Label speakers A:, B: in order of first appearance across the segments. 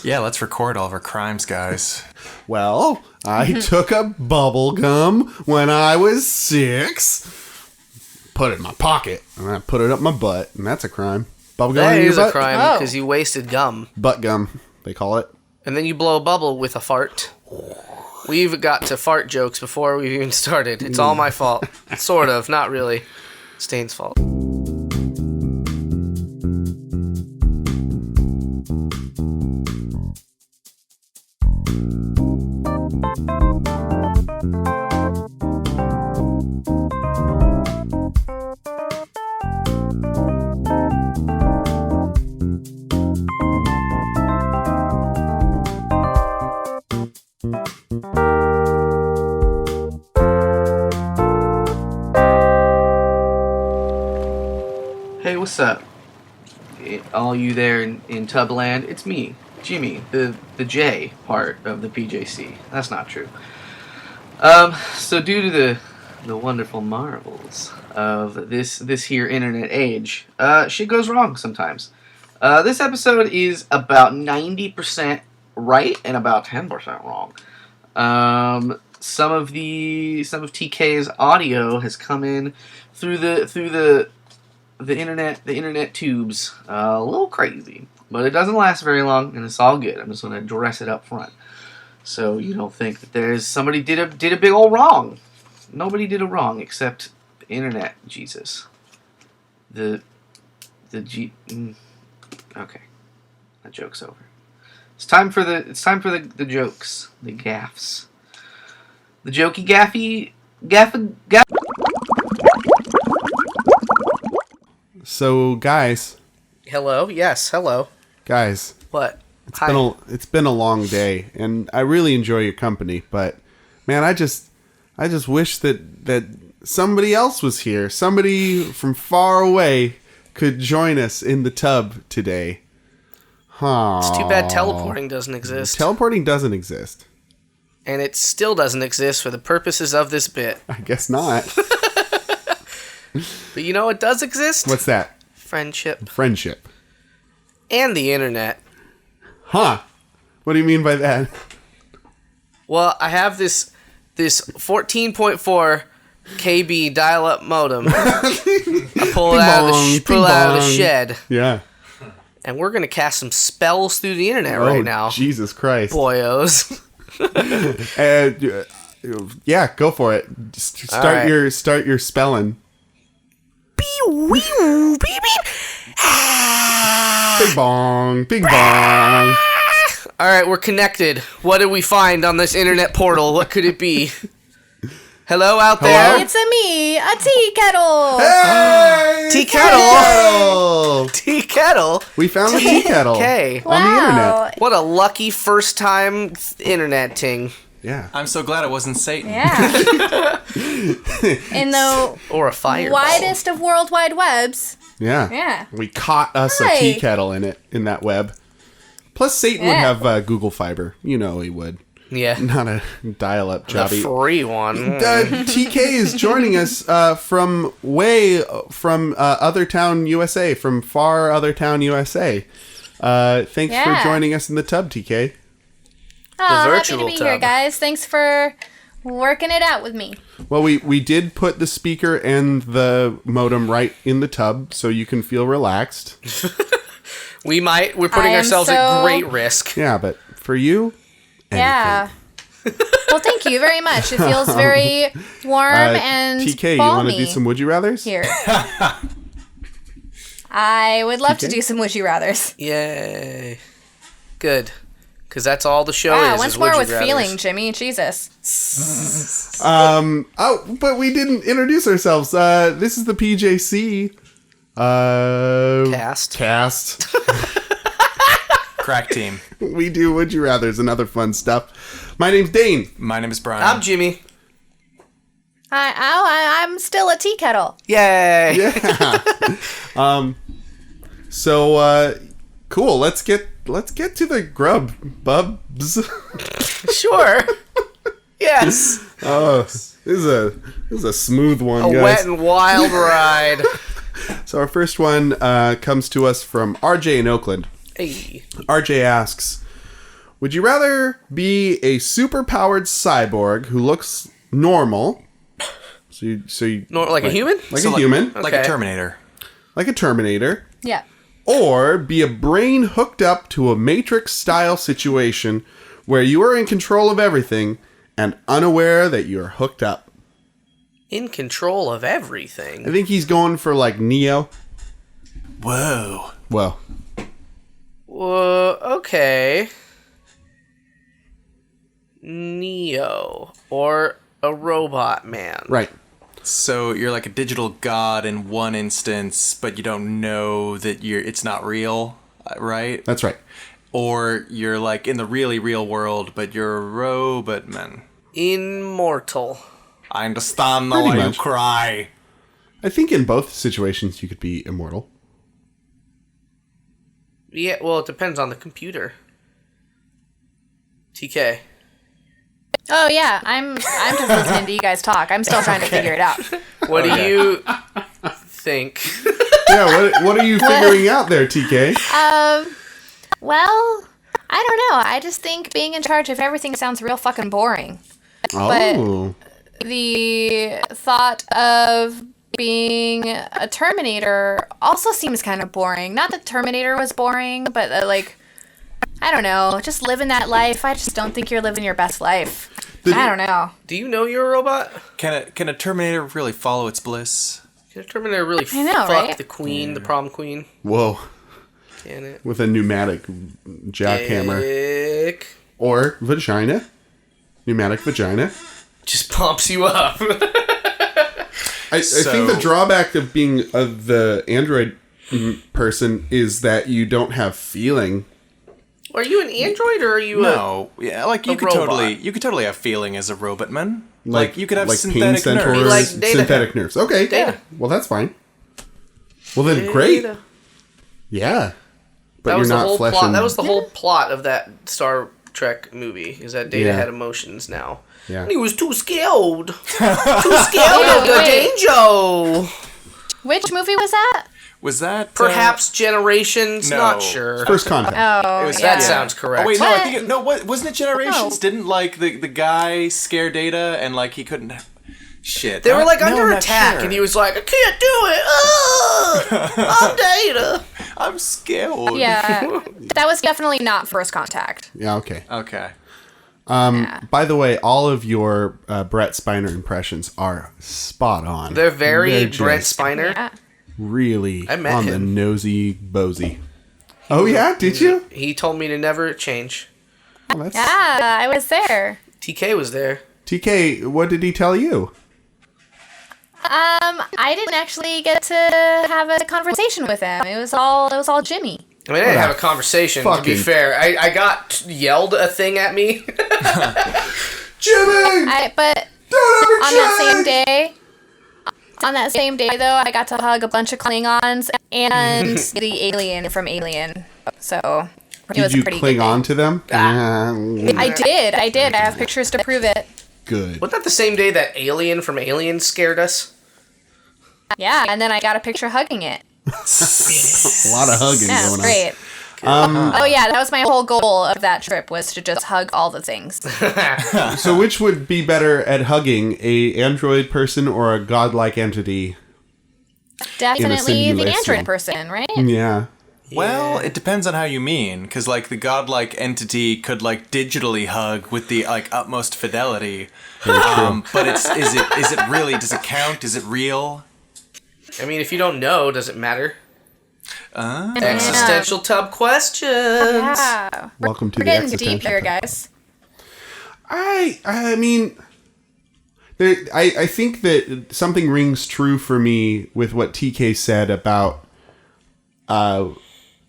A: crimes.
B: Yeah, let's record all of our crimes, guys.
A: Well, I took a bubble gum when I was 6, put it in my pocket, and I put it up my butt, and that's a crime. Bubble gum
C: That
A: in your
C: is
A: butt?
C: a crime because you wasted gum.
A: Butt gum, they call it.
C: And then you blow a bubble with a fart. We've got to fart jokes before we even started. It's all my fault. Sort of, not really. Stain's fault. Hey, what's up? All you there in Tubland, it's me, Jimmy, the J part of the PJC. That's not true. So due to the wonderful marvels of this here internet age, shit goes wrong sometimes. This episode is about 90% right and about 10% wrong. Some of TK's audio has come in through the internet tubes, a little crazy, but it doesn't last very long, and it's all good. I'm just gonna address it up front, so you don't think that there's somebody did a big old wrong. Nobody did a wrong except the internet. Jesus, okay, that joke's over. It's time for the jokes, the gaffs, the jokey gaffy gaff.
A: So, guys.
C: Hello? Yes, hello.
A: Guys.
C: What?
A: It's been a long day, and I really enjoy your company, but, man, I just wish that somebody else was here. Somebody from far away could join us in the tub today.
C: It's too bad teleporting doesn't exist.
A: Teleporting doesn't exist.
C: And it still doesn't exist for the purposes of this bit.
A: I guess not.
C: But you know what does exist?
A: What's that?
C: Friendship.
A: Friendship.
C: And the internet.
A: Huh. What do you mean by that?
C: Well, I have this 14.4 KB dial-up modem. I pull it out of the shed.
A: Yeah.
C: And we're going to cast some spells through the internet right now.
A: Jesus Christ.
C: Boyos.
A: Yeah, go for it. Start your spelling. Bing bong, bing bong.
C: All right, we're connected. What did we find on this internet portal? What could it be? Hello out there?
D: It's me, a tea kettle.
A: Hey!
C: Tea kettle. Tea kettle.
A: We found the tea kettle on the internet.
C: What a lucky first time internet ting.
A: Yeah.
B: I'm so glad it wasn't Satan.
D: Yeah. In the
C: or a fireball.
D: widest of World Wide Webs.
A: Yeah.
D: Yeah.
A: We caught us a tea kettle in that web. Plus, Satan would have Google Fiber. You know he would.
C: Yeah.
A: Not a dial-up
C: The
A: jobby.
C: free one.
A: TK is joining us from Other Town, USA. From far Other Town, USA. Thanks for joining us in the tub, TK.
D: Oh, happy to be here, guys. Thanks for working it out with me.
A: Well, we did put the speaker and the modem right in the tub, so you can feel relaxed.
C: We're putting ourselves at great risk.
A: Yeah, but for you, anything.
D: Yeah. Well, thank you very much. It feels very warm and
A: TK,
D: balmy.
A: you want to do some Would You Rathers?
D: Here. I would love to do some Would You Rathers.
C: Yay. Good. Because that's all the show is.
D: Once more with feeling, Jimmy. Jesus.
A: But we didn't introduce ourselves. This is the PJC Cast.
B: Crack team.
A: We do Would You Rathers and other fun stuff. My name's Dane.
B: My name is Brian.
C: I'm Jimmy.
D: I'm still a tea kettle.
C: Yay.
A: Yeah. So cool. Let's get to the grub, bubs.
C: Sure. Yes.
A: Oh, this is a smooth one,
C: guys. A wet and wild ride.
A: So our first one comes to us from RJ in Oakland.
C: Hey.
A: RJ asks, Would you rather be a super-powered cyborg who looks normal?
E: Like a human?
A: Like a human.
B: Like a Terminator.
A: Like a Terminator.
D: Yeah.
A: Or be a brain hooked up to a Matrix-style situation where you are in control of everything and unaware that you're hooked up.
E: In control of everything.
A: I think he's going for like Neo.
B: Whoa.
A: Well,
E: Okay. Neo. Or a robot man.
A: right.
B: So you're like a digital god in one instance, but you don't know that it's not real, right?
A: That's right.
B: Or you're like in the really real world, but you're a robot man.
E: Immortal.
B: I understand now
A: Pretty
B: why you
A: much.
B: cry.
A: I think in both situations you could be immortal.
E: Yeah, well, it depends on the computer. TK.
D: Oh yeah, I'm just listening to you guys talk. I'm still trying to figure it out.
E: What do you think?
A: Yeah, what are you figuring out there, TK?
D: Well, I don't know. I just think being in charge of everything sounds real fucking boring.
A: Oh.
D: The thought of being a Terminator also seems kind of boring. Not that Terminator was boring, but I don't know. Just living that life. I just don't think you're living your best life. I don't know.
E: Do you know you're a robot?
B: Can a Terminator really follow its bliss?
E: Can a Terminator really
D: I know,
E: fuck
D: right?
E: the queen, the prom queen?
A: Whoa.
E: Can it?
A: With a pneumatic jackhammer.
E: Dick.
A: Or vagina. Pneumatic vagina.
E: Just pumps you up.
A: I think the drawback of being the android person is that you don't have feeling.
E: Are you an android or are you
B: No, yeah, like you
E: a
B: could
E: robot?
B: totally have feeling as a robot man. Like you could have
A: pain
B: synthetic
A: sensors,
B: nerves.
E: Like data.
A: synthetic nerves. Okay.
E: Data.
A: Well, that's fine. Well, then great.
E: Data.
A: Yeah. But
E: That was
A: you're
E: the
A: not
E: whole
A: flesh
E: plot.
A: and...
E: That was the whole plot of that Star Trek movie. Is that Data
A: Yeah.
E: had emotions now?
A: Yeah.
E: And he was too scared. Too scared of the
D: wait.
E: danger.
D: Which movie was that?
B: Was that
E: Perhaps Generations.
B: no.
E: Not sure.
A: First contact.
D: Oh,
B: It was
E: That
D: yeah.
E: sounds correct.
B: Oh wait, no, I
D: What?
B: think wasn't it Generations?
D: No.
B: Didn't like the guy scare Data and like he couldn't? Shit,
E: They were like
B: No,
E: under
B: I'm not
E: attack,
B: sure.
E: and he was like, "I can't do it. I'm Data."
B: I'm scared.
D: Yeah, that was definitely not First Contact.
A: Yeah, okay.
B: Okay.
D: Yeah.
A: By the way, all of your Brett Spiner impressions are spot on.
E: They're very
A: They're
E: Brett
A: just
E: Spiner.
D: Yeah.
A: really
E: I met
A: on the
E: him.
A: nosy bosey. Oh, yeah? Did you?
E: He told me to never change.
A: Oh, that's...
D: Yeah, I was there.
E: TK was there.
A: TK, what did he tell you?
D: I didn't actually get to have a conversation with him. It was all Jimmy.
E: I mean, I didn't have a conversation, to be
A: fucking-
E: fair. I got yelled a thing at me.
A: Jimmy!
D: But
A: Don't ever
D: on that same
A: change!
D: day, though, I got to hug a bunch of Klingons and the alien from Alien. So it
A: Did
D: was
A: you
D: a pretty
A: cling
D: good
A: on to them?
D: I did. I have pictures to prove it.
A: Good.
E: Wasn't that the same day that Alien from Alien scared us?
D: Yeah, and then I got a picture hugging it.
A: A lot of hugging
D: Yeah, it was
A: going on.
D: great. Oh yeah, that was my whole goal of that trip, was to just hug all the things.
A: So which would be better at hugging, a android person or a godlike entity?
D: Definitely the
A: simulation.
D: android person, right?
A: Yeah.
B: Well, it depends on how you mean, because like the godlike entity could like digitally hug with the like utmost fidelity. But is it really? Does it count? Is it real?
E: I mean, if you don't know, does it matter? Existential tub questions.
D: Yeah.
A: Welcome to
D: We're
A: the
D: getting deep
A: existential
D: here,
A: tub.
D: guys.
A: I mean, I think that something rings true for me with what TK said about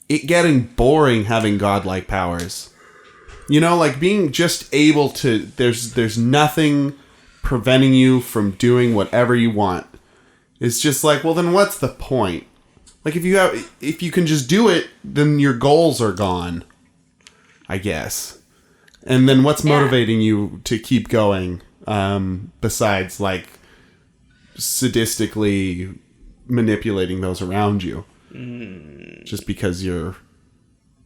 A: it getting boring having godlike powers. You know, like being just able to. There's nothing preventing you from doing whatever you want. It's just like, well, then what's the point? Like if you can just do it, then your goals are gone, I guess. And then what's motivating you to keep going, besides like sadistically manipulating those around you, just because you're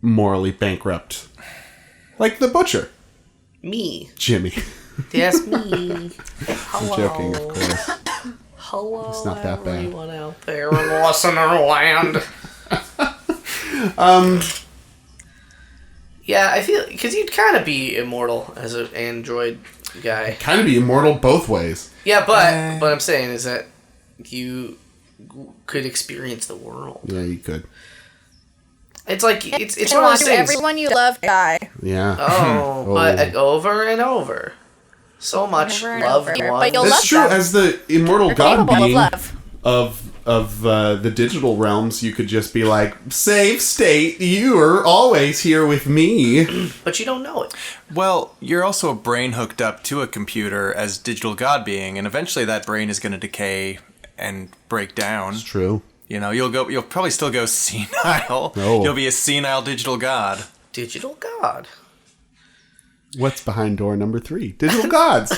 A: morally bankrupt? Like the butcher.
E: Me.
A: Jimmy.
E: That's me.
A: I'm joking, of course.
E: Hello,
A: It's not that bad.
E: everyone out there in listener land. Yeah, I feel because you'd kind of be immortal as an android guy.
A: Kind of be immortal both ways.
E: Yeah, but what I'm saying is that you could experience the world.
A: Yeah, you could.
E: It's like it's
D: And
E: one of those
D: watch
E: things.
D: everyone you love die.
A: Yeah.
E: Oh, but over and over. So much
D: Over and
E: loved
D: over.
E: ones.
D: But you'll
A: That's
D: love
A: true.
D: them.
A: As the immortal
D: They're
A: god
D: capable of
A: being
D: love.
A: of the digital realms, you could just be like, save state, you are always here with me.
E: But you don't know it.
B: Well, you're also a brain hooked up to a computer as digital god being, and eventually that brain is going to decay and break down.
A: It's true.
B: You know, you'll probably still go senile.
A: Oh.
B: You'll be a senile digital god.
E: Digital god.
A: What's behind door number 3? Digital gods.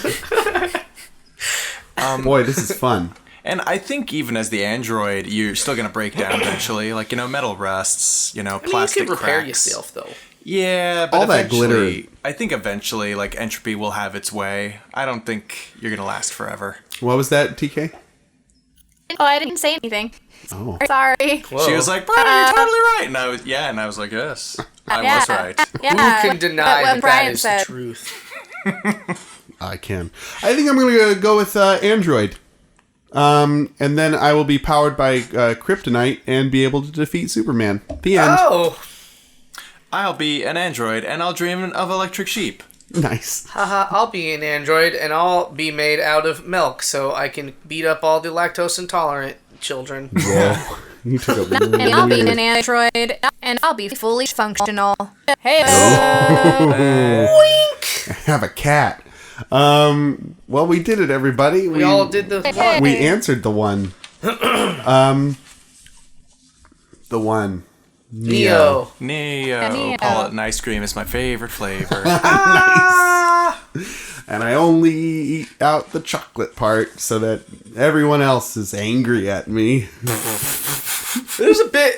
A: Boy, this is fun.
B: And I think even as the android, you're still going to break down eventually. Like, metal rusts, plastic
E: you can repair
B: cracks.
E: yourself, though.
B: Yeah, but
A: All that
B: eventually,
A: glitter.
B: I think eventually, entropy will have its way. I don't think you're going to last forever.
A: What was that, TK?
D: Oh, I didn't say anything.
A: Oh.
D: Sorry.
E: Whoa.
B: She was like, Brian, you're totally right. And I was like, yes, I was right.
D: Yeah.
E: Who can deny
D: what
E: that
D: Brian
E: is
D: said.
E: the truth?
A: I can. I think I'm going to go with Android. And then I will be powered by kryptonite and be able to defeat Superman. The end.
E: Oh!
B: I'll be an android, and I'll dream of electric sheep.
A: Nice.
E: Haha, I'll be an android, and I'll be made out of milk, so I can beat up all the lactose intolerant children.
A: Whoa. You took a
D: And I'll be an
A: weird-
D: android, and I'll be fully functional. Hey,
E: Wink!
A: have a cat. Well, we did it, everybody.
E: We all did the one.
A: We answered the one. The one.
E: Neo.
B: Neo. Call it an ice cream is my favorite flavor.
A: Nice. And I only eat out the chocolate part so that everyone else is angry at me.
E: There's a bit...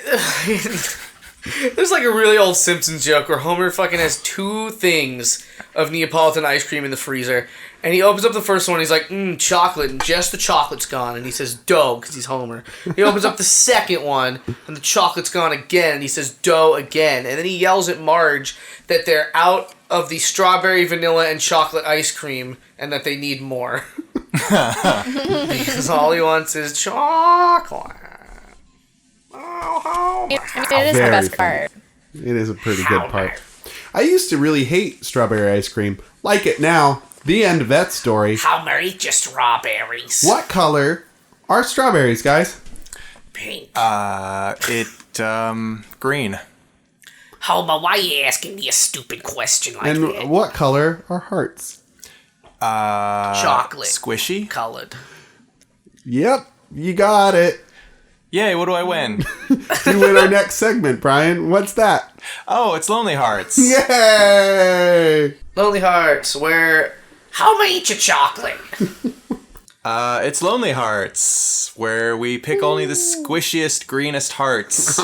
E: There's like a really old Simpsons joke where Homer fucking has 2 things of Neapolitan ice cream in the freezer. And he opens up the first one, he's like, chocolate, and just the chocolate's gone. And he says, dough, because he's Homer. He opens up the second one, and the chocolate's gone again, and he says, dough again. And then he yells at Marge that they're out of the strawberry, vanilla, and chocolate ice cream, and that they need more. Because all he wants is chocolate. Oh,
D: it is the
A: Very
D: best
A: funny.
D: part.
A: It is a pretty good part. I used to really hate strawberry ice cream. Like it now. The end of that story.
E: Homer, eat your strawberries.
A: What color are strawberries, guys?
E: Pink.
B: Green.
E: Homer, why are you asking me a stupid question like
A: And
E: that?
A: what color are hearts?
E: Chocolate.
B: Squishy.
E: Colored.
A: Yep, you got it.
B: Yay, what do I win?
A: You win our next segment, Brian. What's that?
B: Oh, it's Lonely Hearts.
A: Yay!
E: Lonely Hearts, where Homer, eat your chocolate.
B: It's Lonely Hearts, where we pick only the squishiest, greenest hearts.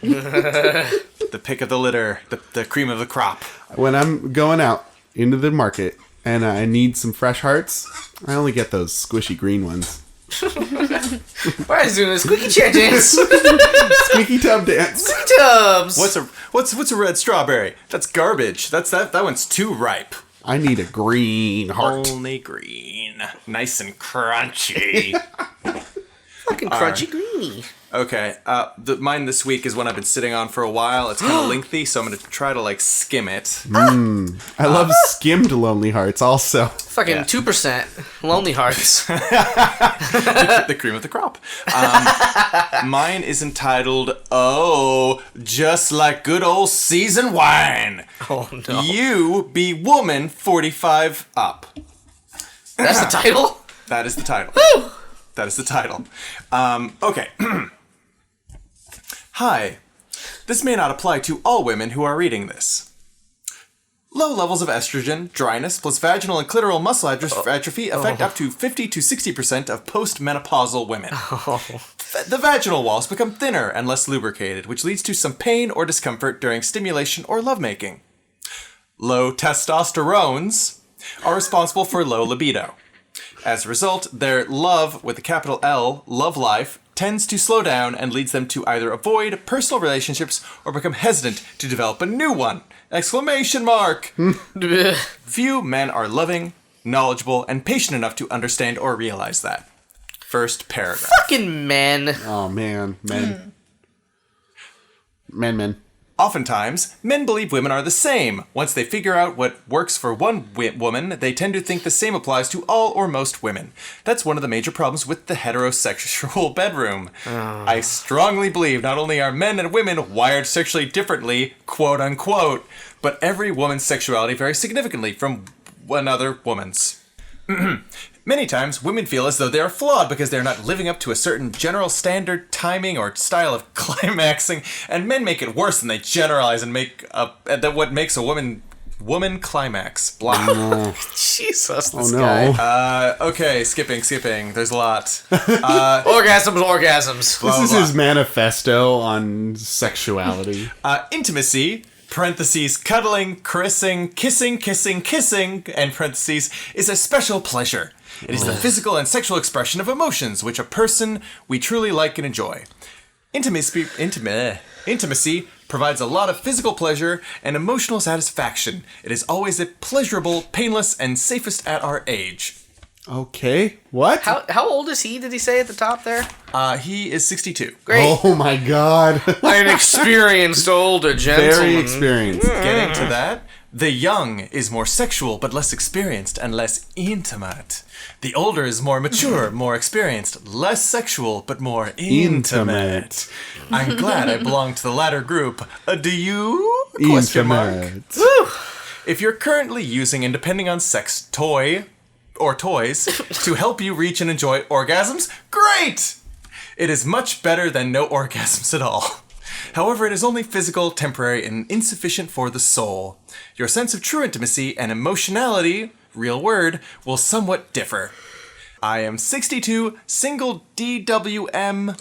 B: The pick of the litter, the cream of the crop.
A: When I'm going out into the market and I need some fresh hearts, I only get those squishy green ones.
E: Brian's doing a squeaky chair dance.
A: Squeaky tub dance.
E: Squeaky tubs.
B: What's a red strawberry? That's garbage. That one's too ripe.
A: I need a green heart.
B: Only green, nice and crunchy.
E: Fucking crunchy greeny.
B: Okay, mine this week is one I've been sitting on for a while. It's kind of lengthy, so I'm gonna try to skim it.
A: I love skimmed Lonely Hearts also.
E: Fucking
B: Yeah.
E: 2%. Lonely Hearts.
B: The cream of the crop. Mine is entitled "Oh, Just Like Good Old Seasoned Wine."
E: Oh no.
B: You be woman 45 up.
E: That's the title?
B: That is the title. That is the title. Okay. Hi. This may not apply to all women who are reading this. Low levels of estrogen, dryness, plus vaginal and clitoral muscle atrophy affect up to 50 to 60% of postmenopausal women. The vaginal walls become thinner and less lubricated, which leads to some pain or discomfort during stimulation or lovemaking. low testosterones are responsible for low libido. As a result, their love, with a capital L, love life, tends to slow down and leads them to either avoid personal relationships or become hesitant to develop a new one! Exclamation mark! Few men are loving, knowledgeable, and patient enough to understand or realize that. First paragraph.
E: Fucking men.
A: Oh, man. Men. Men.
B: Oftentimes, men believe women are the same. Once they figure out what works for one woman, they tend to think the same applies to all or most women. That's one of the major problems with the heterosexual bedroom. I strongly believe not only are men and women wired sexually differently, quote unquote, but every woman's sexuality varies significantly from another woman's. Many times, women feel as though they are flawed because they are not living up to a certain general standard timing or style of climaxing, and men make it worse, and they generalize and make that what makes a woman climax. Blah.
E: Jesus,
A: Oh,
E: this
A: no.
E: guy.
B: Okay, skipping. There's a lot.
E: Orgasms.
A: This is his manifesto on sexuality.
B: Intimacy, parentheses, cuddling, caressing, kissing, and parentheses, is a special pleasure. It is the physical and sexual expression of emotions which a person we truly like and enjoy. Intimacy provides a lot of physical pleasure and emotional satisfaction. It is always a pleasurable, painless, and safest at our age.
A: Okay. What?
E: How old is he, did he say at the top there?
B: He is 62.
E: Great.
A: Oh, my God.
E: An experienced older gentleman.
A: Very experienced.
B: Getting to that, the young is more sexual but less experienced and less intimate. The older is more mature, more experienced, less sexual but more intimate. I'm glad I belong to the latter group. Do you? Question mark.
A: Intimate.
B: If you're currently using and depending on sex toy or toys to help you reach and enjoy orgasms, great! It is much better than no orgasms at all. However, it is only physical, temporary, and insufficient for the soul. Your sense of true intimacy and emotionality, real word, will somewhat differ. I am 62, single DWM,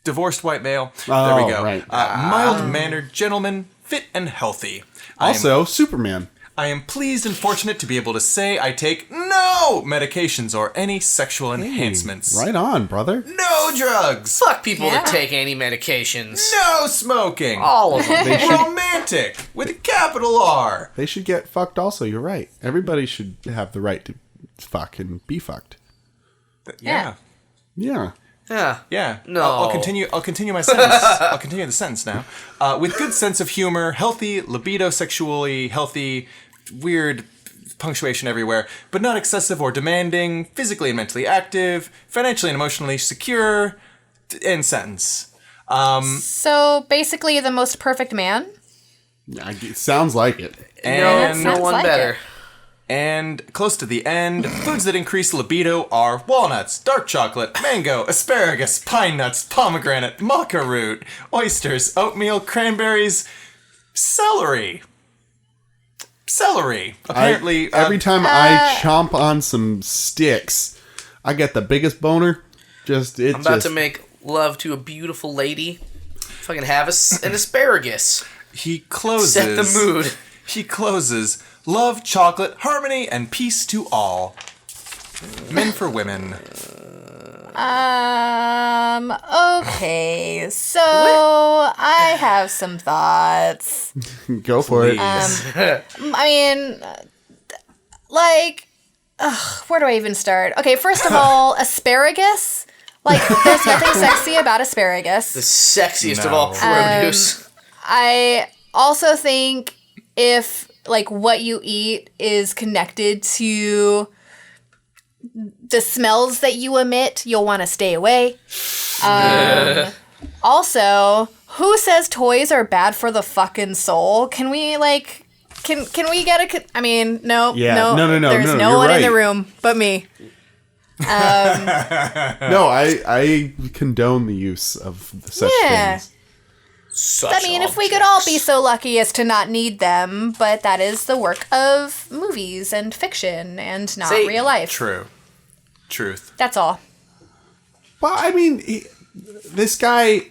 B: divorced white male. There we go.
A: Right.
B: Mild-mannered gentleman, fit and healthy.
A: Also, Superman.
B: I am pleased and fortunate to be able to say I take no medications or any sexual enhancements.
A: Right on, brother.
B: No drugs.
E: Fuck people
D: Yeah.
E: that take any medications.
B: No smoking.
E: All of them.
A: They should,
B: Romantic with a capital R.
A: they should get fucked also. You're right. Everybody should have the right to fuck and be fucked.
B: Yeah.
A: Yeah.
E: Yeah.
B: Yeah.
E: No.
B: I'll continue my sentence. I'll continue the sentence now. With good sense of humor, healthy libido, sexually healthy, weird punctuation everywhere, but not excessive or demanding, physically and mentally active, financially and emotionally secure, end sentence.
D: So basically, the most perfect man.
A: It sounds like it.
B: And
E: No
D: sounds
E: one
D: like
E: better.
D: it.
B: And close to the end, foods that increase libido are walnuts, dark chocolate, mango, asparagus, pine nuts, pomegranate, maca root, oysters, oatmeal, cranberries, celery. Apparently,
A: Every time I chomp on some sticks, I get the biggest boner.
E: I'm about to make love to a beautiful lady. Fucking have an asparagus.
B: he closes.
E: Set the mood.
B: He closes. Love, chocolate, harmony, and peace to all. Men for women.
D: Okay. So I have some thoughts.
A: Go for it.
D: I mean, like, where do I even start? Okay, first of all, asparagus. Like, there's nothing sexy about asparagus.
E: The sexiest of
B: No.
E: all produce.
D: I also think if like what you eat is connected to the smells that you emit, you'll want to stay away. Also, who says toys are bad for the fucking soul? Can we like can we get a I mean, no.
A: Yeah. No.
D: There's no
A: you're
D: one in the
A: right.
D: room but me.
A: No, I condone the use of such
D: Yeah.
A: things.
E: Such
D: I mean, if we could all be so lucky as to not need them, but that is the work of movies and fiction and not
E: See,
D: real life.
B: True. Truth.
D: That's all.
A: Well, I mean, this guy,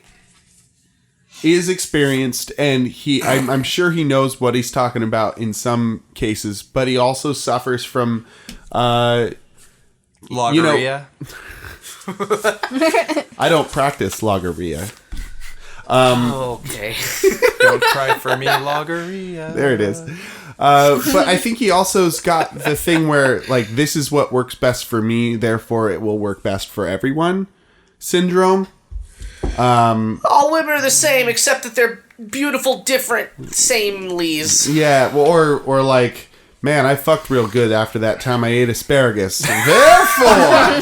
A: is experienced, and I'm sure he knows what he's talking about in some cases, but he also suffers from
B: Logorrhea.
A: I don't practice logorrhea.
E: Okay.
B: Don't cry for me, Logorrhea.
A: There it is. But I think he also's got the thing where, like, this is what works best for me, therefore it will work best for everyone syndrome.
E: All women are the same, except that they're beautiful, different, same-lies.
A: Yeah, well, or like, man, I fucked real good after that time I ate asparagus. Therefore,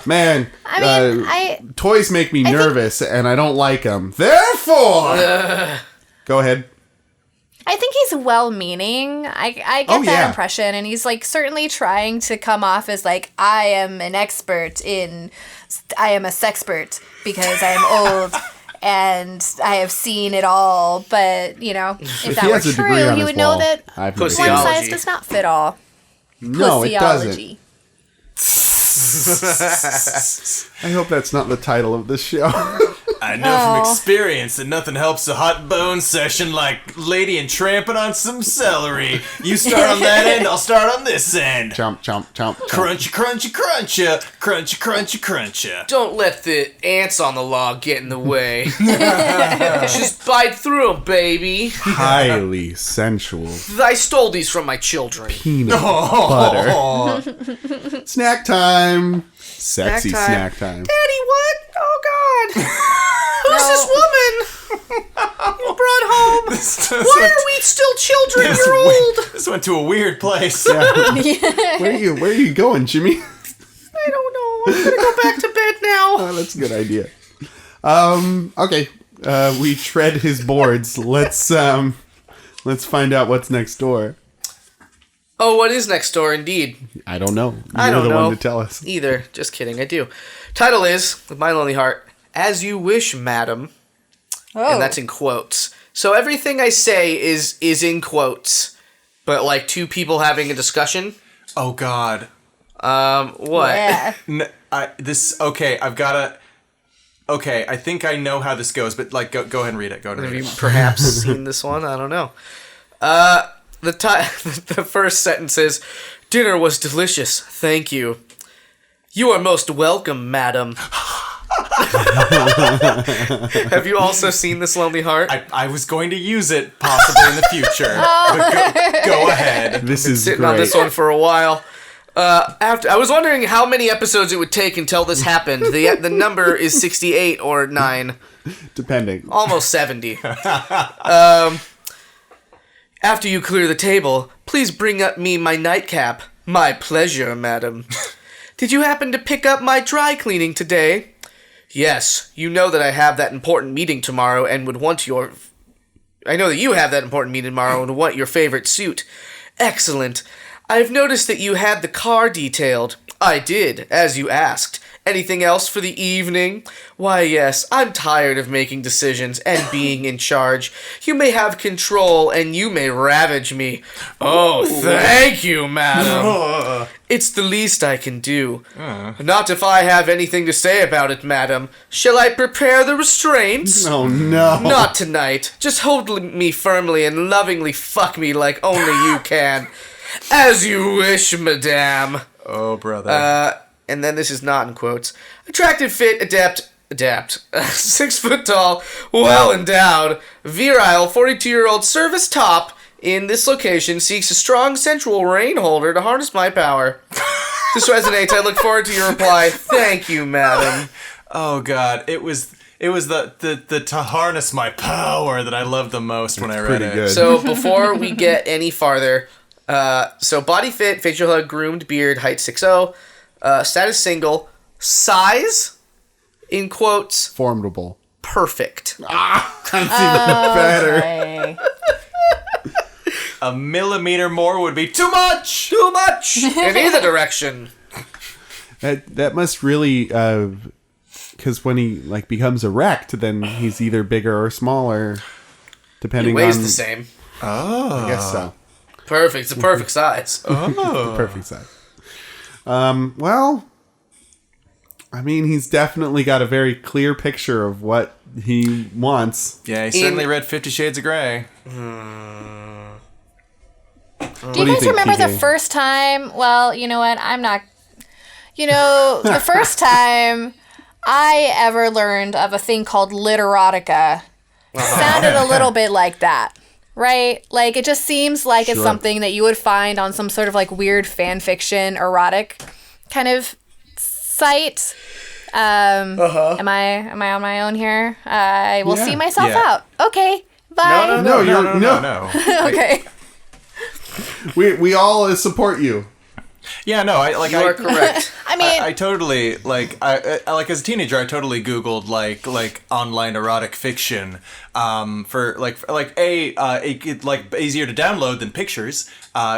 A: man, toys make me nervous, and I don't like them. Therefore, go ahead.
D: I think he's well-meaning. I get that impression, and he's like certainly trying to come off as like I am a sexpert because I am old and I have seen it all. But you know, if that were true, he would know that one size does not fit all.
A: No, it doesn't. I hope that's not the title of this show.
B: I know from experience that nothing helps a hot bone session like lady and tramping on some celery. You start on that end, I'll start on this end.
A: Chomp, chomp, chomp, chomp.
B: Crunchy, crunchy, crunchy. Crunchy, crunchy, crunchy.
E: Don't let the ants on the log get in the way. Just bite through them, baby.
A: Highly sensual.
E: I stole these from my children.
A: Peanut butter. Snack time. Sexy snack time.
E: Daddy, what? Oh, God. Who's this woman you brought home? Why are we still children? You're old.
B: This went to a weird place.
A: Yeah. Where are you going, Jimmy?
E: I don't know. I'm going to go back to bed now.
A: Oh, that's a good idea. Okay. We tread his boards. Let's find out what's next door.
E: Oh, what is next door, indeed?
A: I don't know.
E: I don't
A: You're the
E: know.
A: one to tell us.
E: Either. Just kidding, I do. Title is, with my lonely heart, As You Wish, Madam.
D: Oh.
E: And that's in quotes. So everything I say is in quotes. But like two people having a discussion.
B: Oh, God.
E: What?
D: Yeah.
B: Okay, I think I know how this goes, but like, go ahead and read it. Go ahead and
E: Have
B: read
E: you
B: it.
E: perhaps seen this one? I don't know. The first sentence is, Dinner was delicious, thank you. You are most welcome, madam. Have you also seen this lonely heart?
B: I was going to use it possibly in the future. But go ahead.
A: This is
E: Sitting
A: great.
E: on this one for a while. I was wondering how many episodes it would take until this happened. The number is 68 or 9.
A: Depending.
E: Almost 70. After you clear the table, please bring up me my nightcap. My pleasure, madam. Did you happen to pick up my dry cleaning today? Yes, you know that I have that important meeting tomorrow and would want your... I know that you have that important meeting tomorrow and want your favorite suit. Excellent. I've noticed that you had the car detailed. I did, as you asked. Anything else for the evening? Why, yes, I'm tired of making decisions and being in charge. You may have control and you may ravage me. Oh, thank you, madam. It's the least I can do. Not if I have anything to say about it, madam. Shall I prepare the restraints?
A: Oh, no.
E: Not tonight. Just hold me firmly and lovingly fuck me like only you can. As you wish, madame.
B: Oh, brother.
E: And then this is not in quotes. Attractive, fit, adapt. 6 foot tall, well endowed, virile, 42-year-old service top in this location seeks a strong, sensual rein holder to harness my power. This resonates. I look forward to your reply. Thank you, madam.
B: Oh, God. It was the to harness my power that I loved the most when I read it.
A: Good.
E: So before we get any farther, so body fit, facial hug, groomed, beard, height 6'0", status single, size, in quotes,
A: Formidable.
E: perfect.
A: That's even better.
D: Okay.
B: A millimeter more would be too much!
E: Too much in either direction.
A: That must really, because when he like becomes erect, then he's either bigger or smaller,
E: He
A: depending
E: weighs
A: on.
E: the same.
A: I guess so.
E: Perfect. It's a perfect size.
A: The perfect size. Well, I mean, he's definitely got a very clear picture of what he wants.
B: Yeah, he certainly read 50 Shades of Grey.
D: Do you guys remember the first time? Well, you know what? I'm not. You know, the first time I ever learned of a thing called literotica sounded a little bit like that, right? Like, it just seems like it's something that you would find on some sort of like weird fan fiction, erotic kind of site. Am I on my own here? I will see myself out. Okay, bye.
A: No.
D: Okay.
A: We all support you.
B: Yeah, no,
E: You are correct.
D: I mean,
B: I totally I like as a teenager I totally Googled like online erotic fiction for easier to download than pictures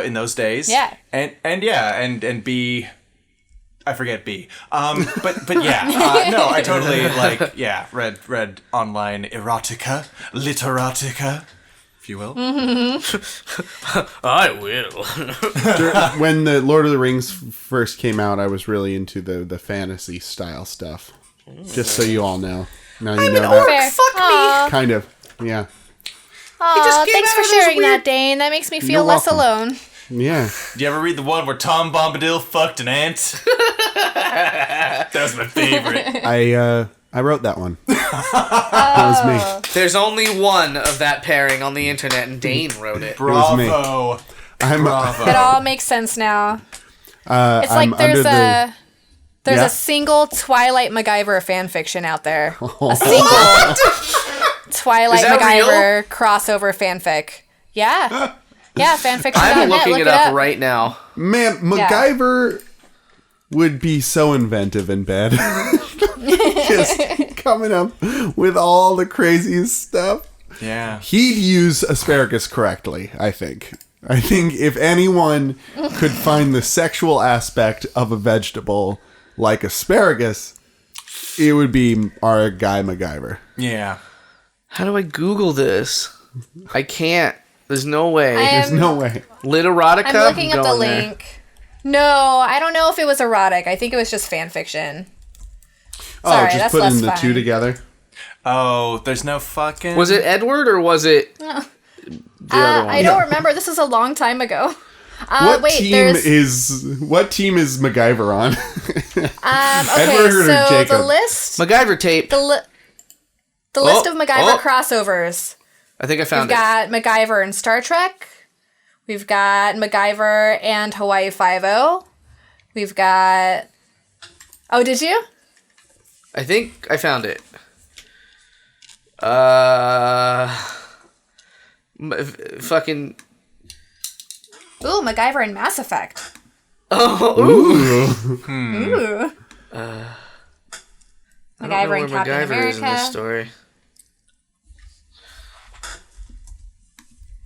B: in those days.
D: Yeah.
B: And B, I forget B. But yeah, no, I totally read online erotica, literotica, if you will.
E: I will.
A: When the Lord of the Rings first came out, I was really into the fantasy style stuff. Just so you all know. Now you know that.
D: fair.
E: Fuck me.
D: Aw.
A: Kind of. Yeah.
D: Aw,
E: came
D: thanks
E: out
D: for
E: of those
D: sharing
E: weird-
D: that, Dane. That makes me feel
A: You're
D: less
A: welcome.
D: alone.
A: Yeah.
B: Do you ever read the one where Tom Bombadil fucked an ant? That was my favorite.
A: I wrote that one. That was me.
E: There's only one of that pairing on the internet, and Dane wrote it.
A: was me.
B: Bravo.
A: I'm
D: It all makes sense now. It's
A: I'm
D: like there's
A: under
D: there's
A: Yeah?
D: a single Twilight MacGyver fan fiction out there. A single Twilight
E: Is that
D: MacGyver crossover fanfic. Yeah. Yeah, fanfiction.net.
E: I'm looking
D: Look
E: it up right now.
A: Man, MacGyver would be so inventive in bed. Just coming up with all the craziest stuff.
B: Yeah.
A: He'd use asparagus correctly, I think. I think if anyone could find the sexual aspect of a vegetable like asparagus, it would be our guy MacGyver.
B: Yeah.
E: How do I Google this? I can't. There's no way.
A: There's no way.
E: Literotica?
D: I'm looking up the
E: Going there.
D: link. No, I don't know if it was erotic. I think it was just fan fiction. Sorry,
A: just
D: that's
A: putting
D: less
A: the
D: fun.
A: two together.
B: Oh, there's no fucking...
E: Was it Edward or was it the other one?
D: I don't remember. This is a long time ago.
A: What team is MacGyver on?
D: Okay,
A: Edward or
D: so
A: Jacob?
D: the list,
E: MacGyver tape.
D: the list of MacGyver crossovers.
E: I think I found
D: We've got MacGyver and Star Trek. We've got MacGyver and Hawaii Five-0. We've got... Oh, did you?
E: I think I found it. Fucking...
D: Ooh, MacGyver and Mass Effect.
E: Oh,
A: Ooh.
D: Ooh.
E: I don't know
D: MacGyver
E: where
D: and Captain
E: MacGyver
D: America.
E: is in this story.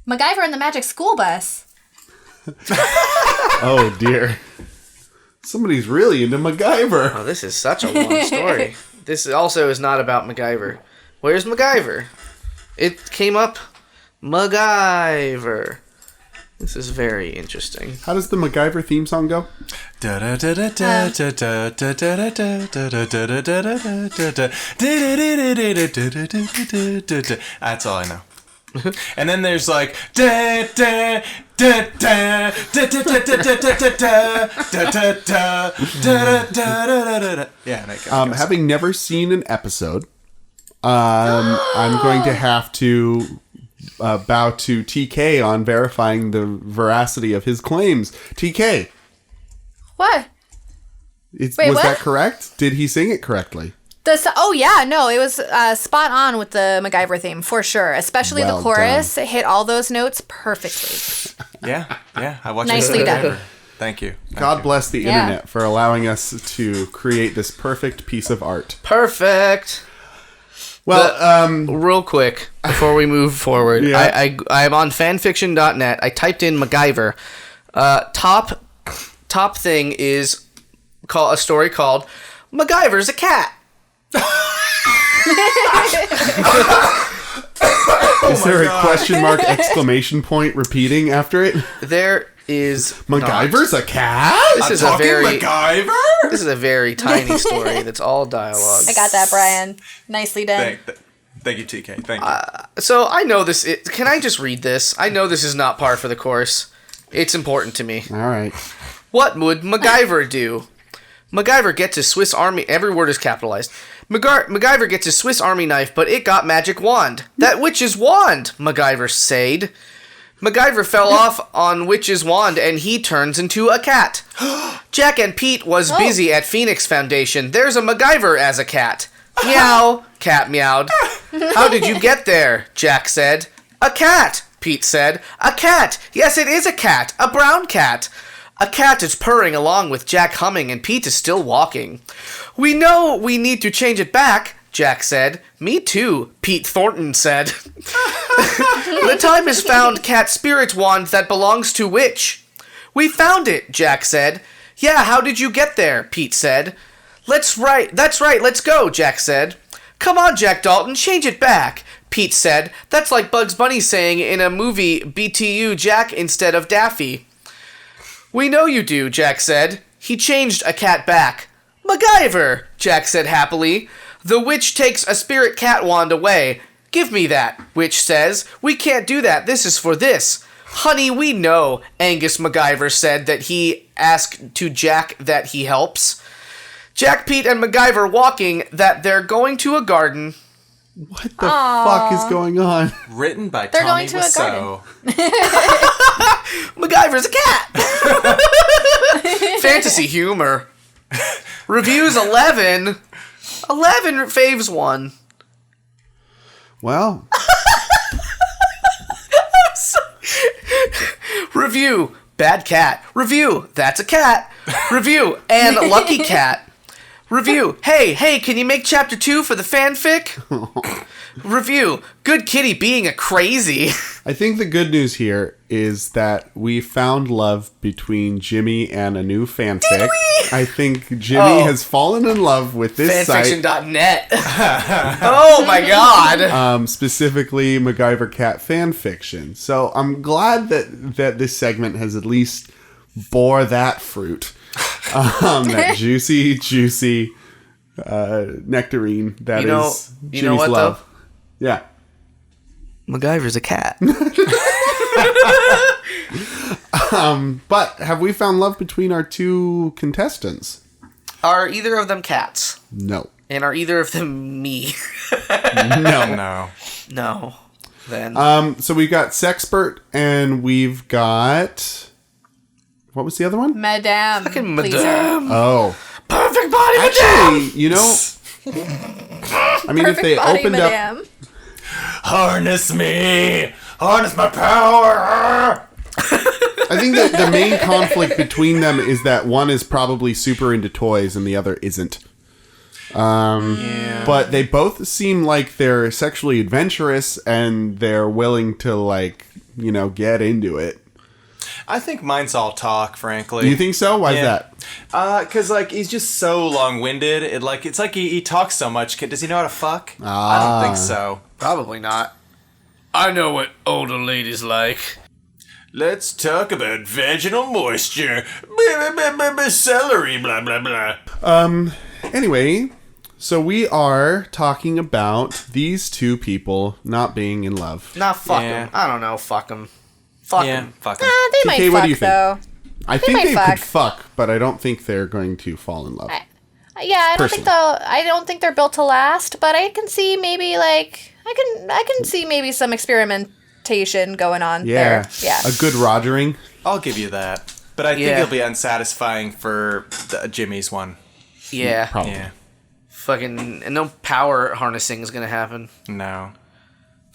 D: MacGyver and the Magic School Bus.
A: Oh dear. Somebody's really into MacGyver.
E: Oh, this is such a long story. This also is not about MacGyver. Where's MacGyver? It came up MacGyver. This is very interesting.
A: How does the MacGyver theme song go?
B: That's all I know. And then there's like yeah.
A: Having never seen an episode, I'm going to have to bow to TK on verifying the veracity of his claims. TK,
D: What?
A: was
D: Wait, what?
A: that correct? Did he sing it correctly?
D: Oh yeah, no, it was spot on with the MacGyver theme for sure. Especially
A: Well
D: the chorus, it hit all those notes perfectly.
B: Yeah. I watched
D: Nicely
B: it.
D: done.
B: Thank you.
A: God bless the
D: Yeah.
A: internet for allowing us to create this perfect piece of art.
E: Perfect.
A: Well,
E: Real quick before we move forward,
A: Yeah.
E: I'm on fanfiction.net. I typed in MacGyver. Top thing is a story called MacGyver's a Cat.
A: is there a question mark exclamation point repeating after it?
E: There is
A: MacGyver's a cat?
E: This is a very
B: MacGyver?
E: This is a very tiny story that's all dialogue.
D: I got that, Brian. Nicely done.
B: Thank you, TK. Thank you.
E: So I know this. Can I just read this? I know this is not par for the course. It's important to me.
A: All right.
E: What would MacGyver do? MacGyver gets his Swiss Army... Every word is capitalized. MacGyver gets his Swiss Army knife, but it got magic wand. That witch's wand, MacGyver said. MacGyver fell off on witch's wand, and he turns into a cat. Jack and Pete was busy at Phoenix Foundation. There's a MacGyver as a cat. Meow, cat meowed. How did you get there? Jack said. A cat, Pete said. A cat. Yes, it is a cat. A brown cat. A cat is purring along with Jack humming, and Pete is still walking. We know we need to change it back, Jack said. Me too, Pete Thornton said. The time has found cat spirit wand that belongs to witch. We found it, Jack said. Yeah, how did you get there? Pete said. That's right, let's go, Jack said. Come on, Jack Dalton, change it back, Pete said. That's like Bugs Bunny saying in a movie, BTU Jack instead of Daffy. We know you do, Jack said. He changed a cat back. MacGyver, Jack said happily. The witch takes a spirit cat wand away. Give me that, witch says. We can't do that, this is for this. Honey, we know, Angus MacGyver said that he asked to Jack that he helps. Jack, Pete, and MacGyver walking that they're going to a garden.
A: What the fuck is going on?
B: Written by
D: They're
B: Tommy
D: going to a
B: Wiseau.
E: MacGyver's a cat! Fantasy humor. Reviews 11. 11 faves 1.
A: Well,
E: Review, bad cat. Review, that's a cat. Review, and lucky cat. Review, hey, can you make chapter 2 for the fanfic? Review, good kitty being a crazy.
A: I think the good news here is that we found love between Jimmy and a new fanfic.
E: Did we?
A: I think Jimmy has fallen in love with this site.
E: Fanfiction.net. Oh my god.
A: Specifically MacGyver Cat fanfiction. So I'm glad that this segment has at least bore that fruit. That juicy nectarine that is Jimmy's love. Though? Yeah.
E: MacGyver's a cat.
A: But have we found love between our two contestants?
E: Are either of them cats?
A: No.
E: And are either of them me?
A: No.
E: No. Then.
A: So we've got Sexpert and we've got... What was the other one?
D: Madame.
E: Fucking
D: pleaser.
E: Madame.
A: Oh.
E: Perfect body,
A: Actually, you know... I mean, if they
D: body,
A: opened
D: Madame.
A: up...
B: Harness me! Harness my power!
A: I think that the main conflict between them is that one is probably super into toys and the other isn't. But they both seem like they're sexually adventurous and they're willing to, like, you know, get into it.
B: I think mine's all talk, frankly.
A: You think so? Why is that?
B: Because, like, he's just so long-winded. It's like he talks so much. Does he know how to fuck? I don't think so.
E: Probably not. I know what older ladies like.
B: Let's talk about vaginal moisture. Celery, blah, blah, blah.
A: Anyway, so we are talking about these two people not being in love.
E: Nah, fuck
B: Yeah.
E: them. I don't know. Fuck them. Fuck them.
B: Fuck him.
D: They might
A: TK, what do you
D: fuck,
A: think?
D: though.
A: I think
D: might
A: they
D: fuck.
A: could fuck, but I don't think they're going to fall in love.
D: Yeah, I don't think they're built to last, but I can see maybe like I can see maybe some experimentation going on there. Yeah.
A: A good rogering.
B: I'll give you that. But I think it'll be unsatisfying for Jimmy's one.
E: Yeah.
A: Probably.
B: Yeah.
E: Fucking no power harnessing is gonna happen.
B: No.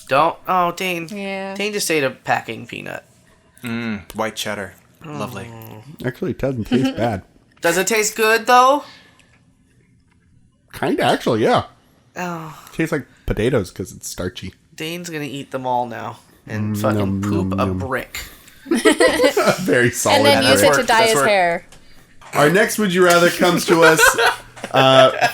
E: Don't. Oh, Dane.
D: Yeah.
E: Dane just ate a packing peanut.
B: White cheddar. Lovely.
A: Actually, it doesn't taste bad.
E: Does it taste good though?
A: Kinda, actually, yeah.
E: Oh,
A: Tastes like potatoes because it's starchy.
E: Dane's gonna eat them all now and fucking
A: Nom,
E: poop
A: nom,
E: a
A: nom.
E: brick.
A: Very solid.
D: And then use it to
B: worked.
D: dye
B: That's
D: his
B: worked.
D: hair.
A: Our next Would You Rather comes to us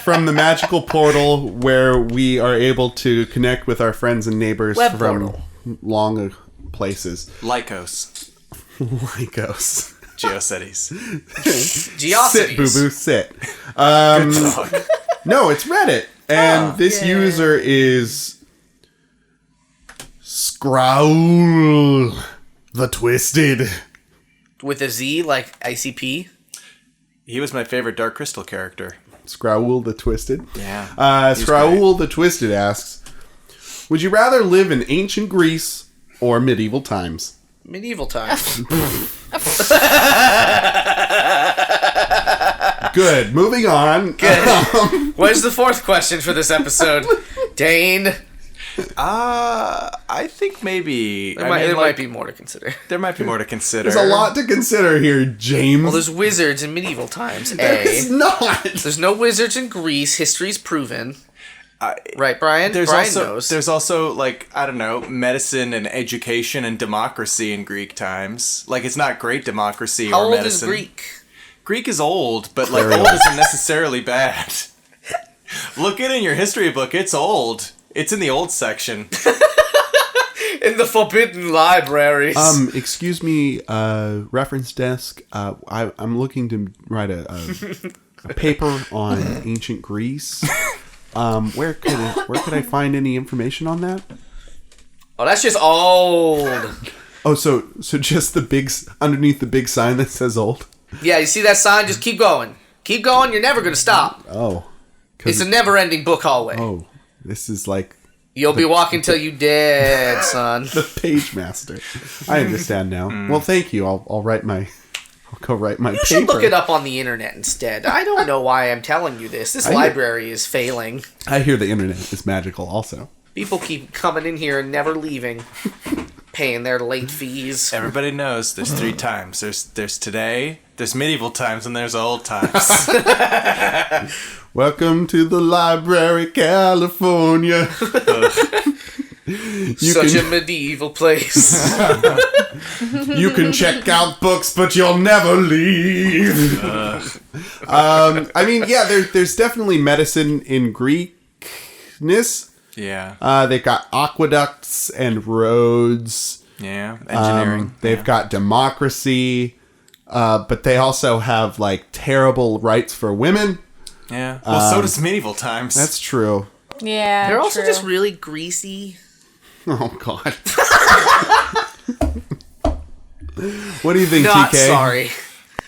A: from the magical portal where we are able to connect with our friends and neighbors
E: Web
A: from
E: portal.
A: long places.
B: Lycos.
A: Lycos.
B: GeoCities.
A: Sit, boo boo, sit. No, it's Reddit, and this user is Scrowl the Twisted.
E: With a Z, like ICP.
B: He was my favorite Dark Crystal character.
A: Scrowl the Twisted.
B: Yeah.
A: Scrowl the Twisted asks, would you rather live in ancient Greece or medieval times?
E: Medieval times.
A: Good. Moving on.
E: Good. Where's the fourth question for this episode? Dane?
B: I think maybe...
E: There might be more to consider.
B: There might be more to consider.
A: There's a lot to consider here, James.
E: Well, there's wizards in medieval times.
A: It's not.
E: There's no wizards in Greece. History's proven. Right, Brian?
B: There's
E: Brian
B: also,
E: knows.
B: There's also, like, I don't know, medicine and education and democracy in Greek times. Like, it's not great democracy
E: How
B: or
E: old
B: medicine.
E: is Greek?
B: Greek is old, but, like, old isn't necessarily bad. Look it in your history book. It's old. It's in the old section.
E: In the forbidden libraries.
A: Excuse me, reference desk. I'm looking to write a paper on ancient Greece. Where could I find any information on that?
E: Oh, that's just old.
A: Oh, so just underneath the big sign that says old?
E: Yeah, you see that sign? Just keep going. Keep going. You're never going to stop.
A: Oh.
E: It's a never-ending book hallway.
A: Oh, this is like...
E: You'll be walking till you dead, son.
A: The page master. I understand now. Well, thank you. I'll go write my paper.
E: You should look it up on the internet instead. I don't know why I'm telling you this. This library is failing.
A: I hear the internet is magical also.
E: People keep coming in here and never leaving. Paying their late fees.
B: Everybody knows there's 3 times. There's today, there's medieval times, and there's old times.
A: Welcome to the library, California.
E: Such a medieval place.
A: You can check out books, but you'll never leave. I mean, yeah, there's definitely medicine in Greekness.
B: Yeah.
A: They've got aqueducts and roads.
B: Yeah. Engineering.
A: They've got democracy. But they also have, like, terrible rights for women.
B: Yeah. Well, so does medieval times.
A: That's true.
D: Yeah.
E: They're also
D: true.
E: just really greasy.
A: Oh, God. What do you think,
E: Not
A: TK?
E: sorry.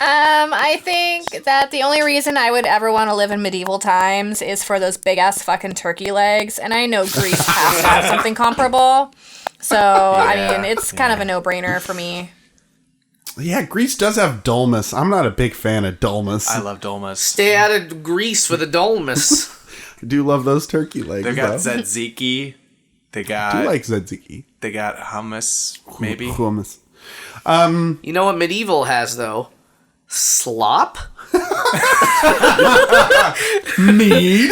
D: I think that the only reason I would ever want to live in medieval times is for those big ass fucking turkey legs, and I know Greece has to have something comparable. So I mean, it's kind of a no-brainer for me.
A: Yeah, Greece does have dolmus. I'm not a big fan of dolmus.
B: I love dolmas.
E: Stay out of Greece for the dolmus.
A: I do love those turkey legs.
B: They've got
A: though.
B: tzatziki.
A: I do like tzatziki.
B: They got hummus, maybe.
A: Hummus.
E: You know what medieval has, though? Slop?
A: Mead.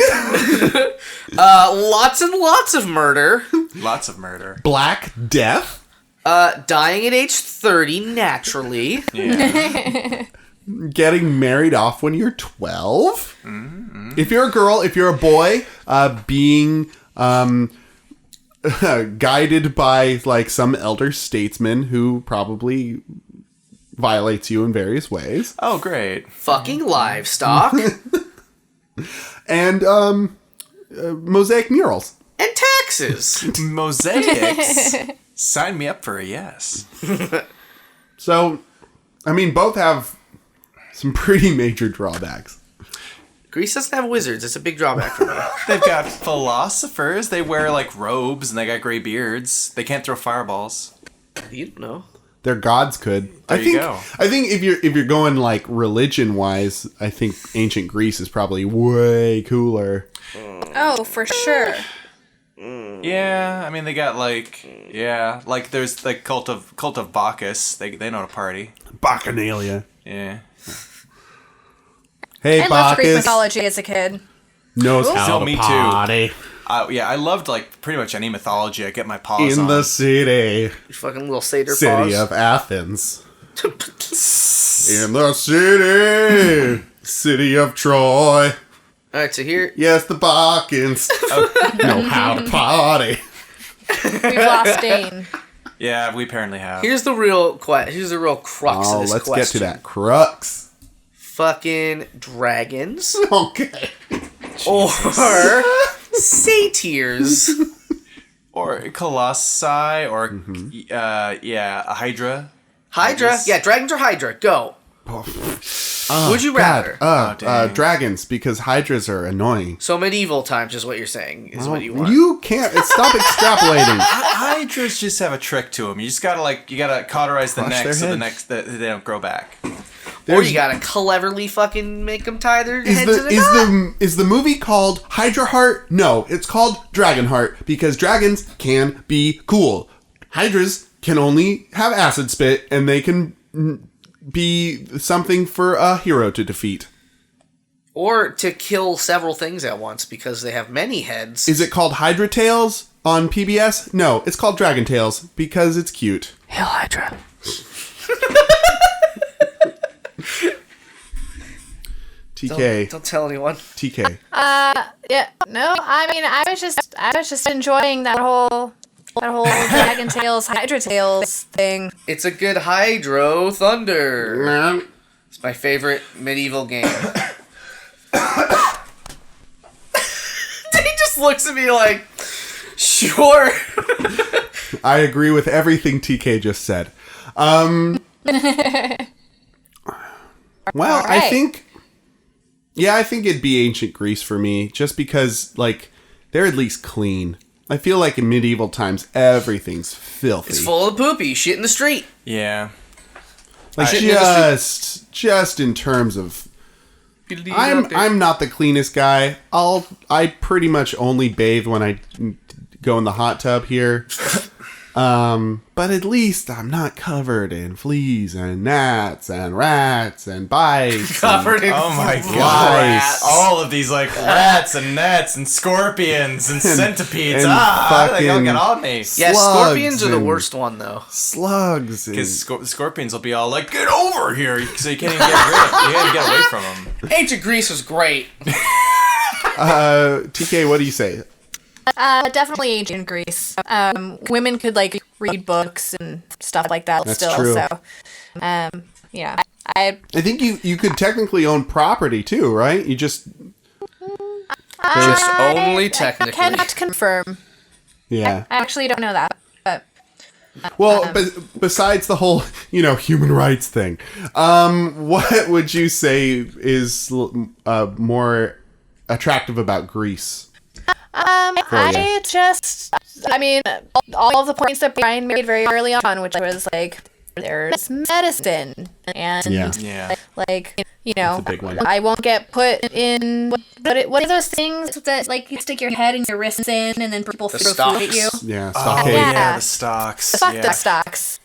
E: Lots and lots of murder.
B: Lots of murder.
A: Black death.
E: Dying at age 30 naturally.
B: Yeah.
A: Getting married off when you're 12. Mm-hmm. If you're a girl, if you're a boy, being guided by, like, some elder statesman who probably violates you in various ways.
B: Oh, great.
E: Fucking livestock.
A: And mosaic murals.
E: And taxes.
B: Mosaics. Sign me up for a yes.
A: So, I mean, both have some pretty major drawbacks.
E: Greece doesn't have wizards. It's a big drawback for me.
B: They've got philosophers. They wear, like, robes, and they got gray beards. They can't throw fireballs.
E: You don't know.
A: Their gods could.
B: There you go.
A: I think if you're going, like, religion wise, I think ancient Greece is probably way cooler.
D: Oh, for sure.
B: Yeah, I mean, they got, like, like, there's, like, cult of Bacchus. They know how to party.
A: Bacchanalia.
B: Yeah.
A: Hey,
D: I loved Greek
A: Bacchus.
D: mythology as a kid.
A: Knows how
B: Still
A: to
B: me too.
A: party.
B: Yeah, I loved, like, pretty much any mythology. I get my paws
A: In
B: on.
A: the city.
E: You fucking little satyr
A: City
E: paws.
A: of Athens. In the city. City of Troy.
E: Alright, so here...
A: Yes, the Bacchans know how to party.
D: We've lost Dane.
B: Yeah, we apparently have.
E: Here's the real crux of this
A: let's
E: question.
A: get to that crux.
E: Fucking dragons
A: Okay.
E: or satyrs.
B: Or colossi, or a hydra.
E: Hydra? Yeah, dragons or hydra. Go. Would you rather?
B: dang.
A: Dragons, because hydras are annoying.
E: So medieval times is what you're saying, is what you want.
A: You can't stop extrapolating.
B: Hydras just have a trick to them. You just gotta cauterize the
A: Crush
B: neck
A: their
B: so the
A: head.
B: necks that they don't grow back.
E: Or you gotta cleverly fucking make them tie their
A: Is
E: head to the knot.
A: is the movie called Hydra Heart? No, it's called Dragon Heart because dragons can be cool. Hydras can only have acid spit, and they can be something for a hero to defeat.
E: Or to kill several things at once because they have many heads.
A: Is it called Hydra Tales on PBS? No, it's called Dragon Tales because it's cute.
E: Hail Hydra.
A: TK.
E: Don't tell anyone.
A: TK.
D: Yeah, no, I mean, I was just enjoying that whole Dragon Tales, Hydra Tales thing.
E: It's a good Hydro Thunder. It's my favorite medieval game. He just looks at me like, sure.
A: I agree with everything TK just said. Well, I
D: right.
A: think it'd be ancient Greece for me, just because, like, they're at least clean. I feel like in medieval times, everything's filthy.
E: It's full of poopy. Shit in the street.
B: Yeah.
A: Like, just in terms of, I'm not the cleanest guy. I pretty much only bathe when I go in the hot tub here. But at least I'm not covered in fleas and gnats and rats and bites.
E: Covered in
B: Oh my
E: flies.
B: god! All of these like rats and gnats and scorpions and centipedes.
A: and
B: They all
A: fucking-
B: get on me.
E: Yeah,
A: Slugs
E: scorpions are the
A: and-
E: worst one, though.
A: Slugs. And,
B: Because scorpions will be all like, "Get over here!" So you can't even get away from them.
E: Ancient Greece was great.
A: TK, what do you say?
D: Definitely ancient Greece. Women could like read books and stuff like that
A: That's
D: still.
A: true.
D: So, yeah,
A: I think you could technically own property too, right? You just
E: Just only
D: I
E: technically.
D: cannot confirm.
A: yeah.
D: I actually don't know that, but
A: Well, besides the whole, human rights thing, what would you say is more attractive about Greece?
D: I mean, all of the points that Brian made very early on, which was like, there's medicine and
B: Yeah.
D: like,
A: a big one.
D: I won't get put in what are those things that like you stick your head and your wrists in and then people throw food at you?
A: Yeah,
B: Oh
A: stockade.
B: yeah, the stocks.
D: Fuck
B: yeah.
D: the stocks.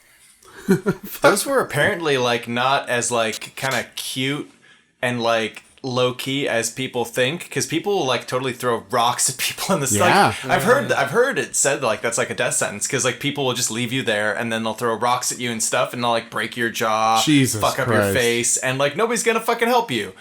B: Those were apparently like not as like kind of cute and like low key as people think, because people will like totally throw rocks at people in the
A: Yeah.
B: I've heard it said like that's like a death sentence, because like people will just leave you there and then they'll throw rocks at you and stuff and they'll like break your jaw,
A: Jesus
B: fuck up your
A: Christ.
B: face, and like nobody's gonna fucking help you.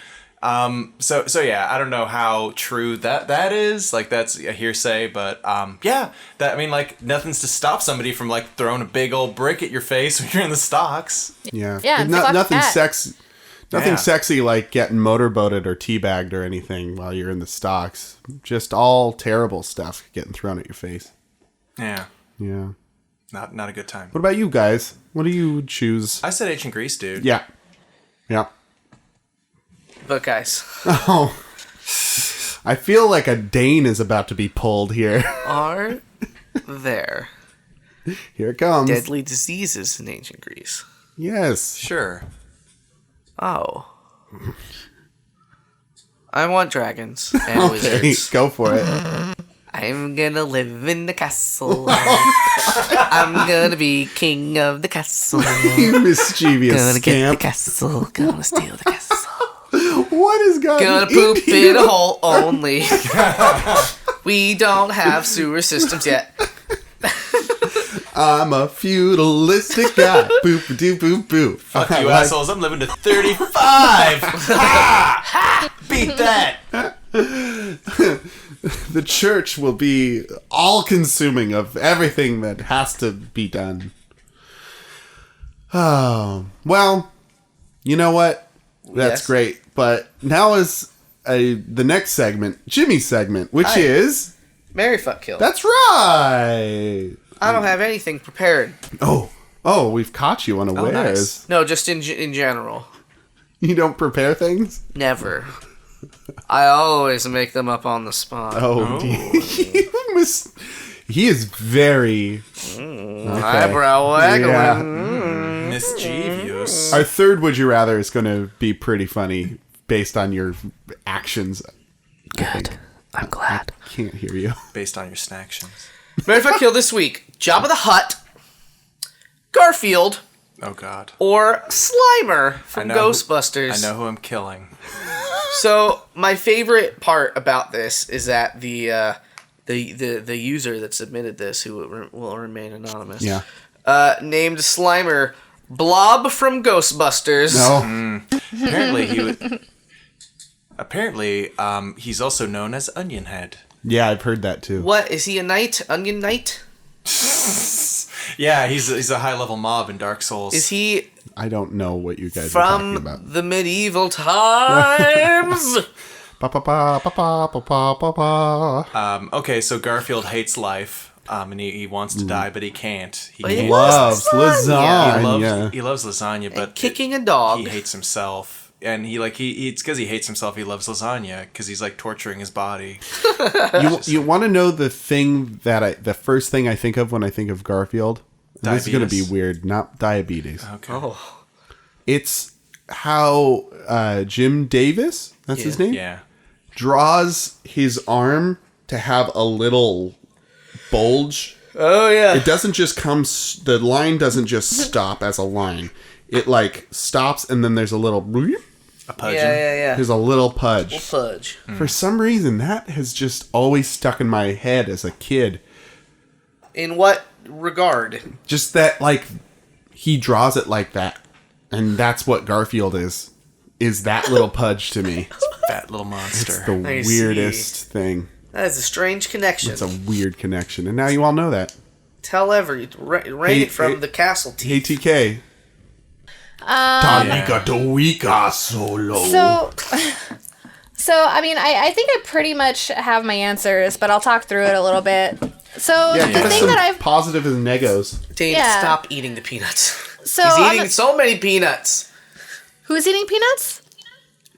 B: So yeah, I don't know how true that is. Like that's a hearsay, but yeah, that I mean like nothing's to stop somebody from like throwing a big old brick at your face when you're in the stocks.
A: Yeah.
D: Yeah,
A: No-
D: fuck
A: nothing
D: that.
A: sexy. Nothing
B: Yeah.
A: sexy like getting motorboated or teabagged or anything while you're in the stocks. Just all terrible stuff getting thrown at your face.
B: Yeah,
A: Yeah.
B: not a good time.
A: What about you guys? What do you choose?
B: I said ancient Greece, dude.
A: Yeah. Yeah.
E: But guys,
A: Oh. I feel like a Dane is about to be pulled here.
E: are there
A: Here it comes.
E: deadly diseases in ancient Greece?
A: Yes.
B: Sure.
E: Oh. I want dragons and
A: Okay,
E: wizards.
A: go for it.
E: I'm gonna live in the castle. I'm gonna be king of the castle.
A: You mischievous
E: Gonna get the
A: scamp.
E: castle. Gonna steal the castle.
A: What is going on?
E: Gonna poop in a hole only. We don't have sewer systems yet.
A: I'm a feudalistic guy. Boop doo boop boop.
B: Fuck you assholes, I'm living to 35! Ha! Beat that!
A: The church will be all consuming of everything that has to be done Oh, well, you know what? That's
E: Yes.
A: great. But now is the next segment, Jimmy's segment, which
E: Hi.
A: is...
E: Marry, fuck, kill.
A: That's right.
E: I don't have anything prepared.
A: Oh, we've caught you unawares.
B: nice.
E: No, just in general.
A: You don't prepare things?
E: Never. I always make them up on the spot.
A: Oh, he is very...
E: Eyebrow waggling.
A: Yeah.
B: Mischievous.
A: Our third Would You Rather is going to be pretty funny based on your actions.
C: Good. I'm glad.
A: Can't hear you.
B: Based on your snacktions.
E: Marry, fuck, kill this week. Jabba the Hutt, Garfield,
B: Oh, God.
E: or Slimer from
B: I know who-
E: Ghostbusters.
B: I know who I'm killing.
E: So my favorite part about this is that the user that submitted this, who will remain anonymous,
A: Yeah.
E: named Slimer Blob from Ghostbusters.
A: No.
B: Apparently, he's also known as Onion Head.
A: Yeah, I've heard that too.
E: What is he? A knight? Onion Knight?
B: Yeah, he's a high-level mob in Dark Souls.
E: Is he
A: I don't know what you guys are talking
E: from
A: about.
E: the medieval times?
A: Pa pa pa pa pa pa pa pa pa.
B: Okay, so Garfield hates life, and he wants to die, but he can't. He
E: But he
B: can't.
A: Loves lasagna.
B: He loves lasagna, but
E: Kicking a dog.
B: he hates himself. And it's because he hates himself. He loves lasagna because he's like torturing his body.
A: You want to know the thing the first thing I think of when I think of Garfield? And this is going to be
B: Diabetes?
A: weird. Not diabetes.
B: Okay.
E: Oh.
A: It's how Jim Davis, that's his name,
B: Yeah.
A: draws his arm to have a little bulge.
E: Oh, yeah.
A: It doesn't just come, the line doesn't just stop as a line. It like stops and then there's a little,
B: A pudgeon.
E: Yeah.
A: there's a little pudge.
E: Fudge.
A: For some reason, that has just always stuck in my head as a kid.
E: In what regard?
A: Just that, like, he draws it like that. And that's what Garfield is that little pudge to me.
B: Fat little monster.
A: It's the
E: I
A: weirdest thing.
E: That is a strange connection.
A: It's a weird connection. And now you all know that.
E: Tell every rain it from the castle
A: Hey,
E: teeth.
A: TK. Tanika Toika Solo.
D: So I mean, I think I pretty much have my answers, but I'll talk through it a little bit. So
A: Yeah,
D: the
A: give us
D: thing
A: some
D: that I've
A: positive and negos.
E: Dane,
D: Yeah.
E: stop eating the peanuts.
D: so
E: He's
D: on
E: eating
D: the-
E: so many peanuts.
D: who's eating peanuts?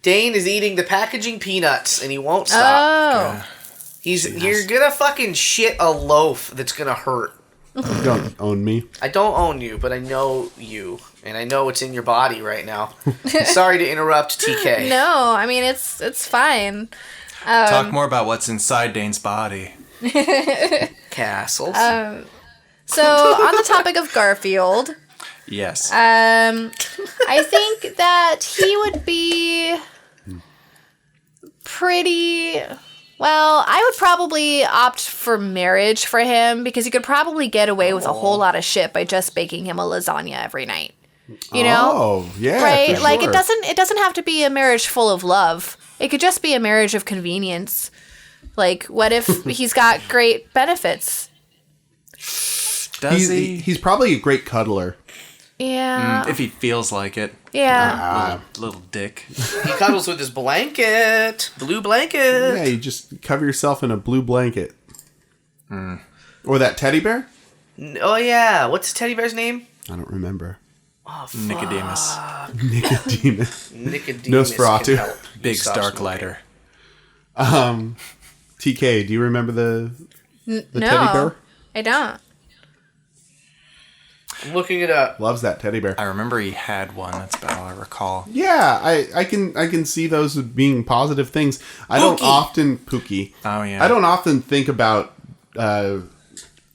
E: Dane is eating the packaging peanuts, and he won't stop.
D: Oh,
E: You're gonna fucking shit a loaf that's gonna hurt.
A: You don't own me.
E: I don't own you, but I know you, and I know what's in your body right now. Sorry to interrupt, TK.
D: no, I mean it's fine.
B: Talk more about what's inside Dane's body.
E: Castles.
D: So on the topic of Garfield,
B: Yes.
D: I think that he would be pretty. Well, I would probably opt for marriage for him because you could probably get away with a whole lot of shit by just baking him a lasagna every night. You know?
A: Oh, yeah.
D: Right?
A: for
D: Like
A: sure.
D: it doesn't have to be a marriage full of love. It could just be a marriage of convenience. Like what if he's got great benefits?
B: Does he?
A: He's probably a great cuddler.
D: Yeah.
B: If he feels like it.
D: Yeah.
B: Little dick.
E: He cuddles with his blanket. Blue blanket.
A: Yeah, you just cover yourself in a blue blanket. Or that teddy bear?
E: Oh, yeah. What's the teddy bear's name?
A: I don't remember.
B: Nicodemus.
A: Nicodemus.
E: Nicodemus
A: Nosferatu.
E: can help.
B: Big
E: Stop
B: Stark
E: smoking.
B: lighter.
A: TK, do you remember the
D: No,
A: teddy bear?
D: I don't.
E: I'm looking it up.
A: Loves that teddy bear.
B: I remember he had one. That's about all I recall.
A: Yeah, I can see those as being positive things. I don't
E: Pookie.
A: often Pookie.
B: Oh, yeah.
A: I don't often think about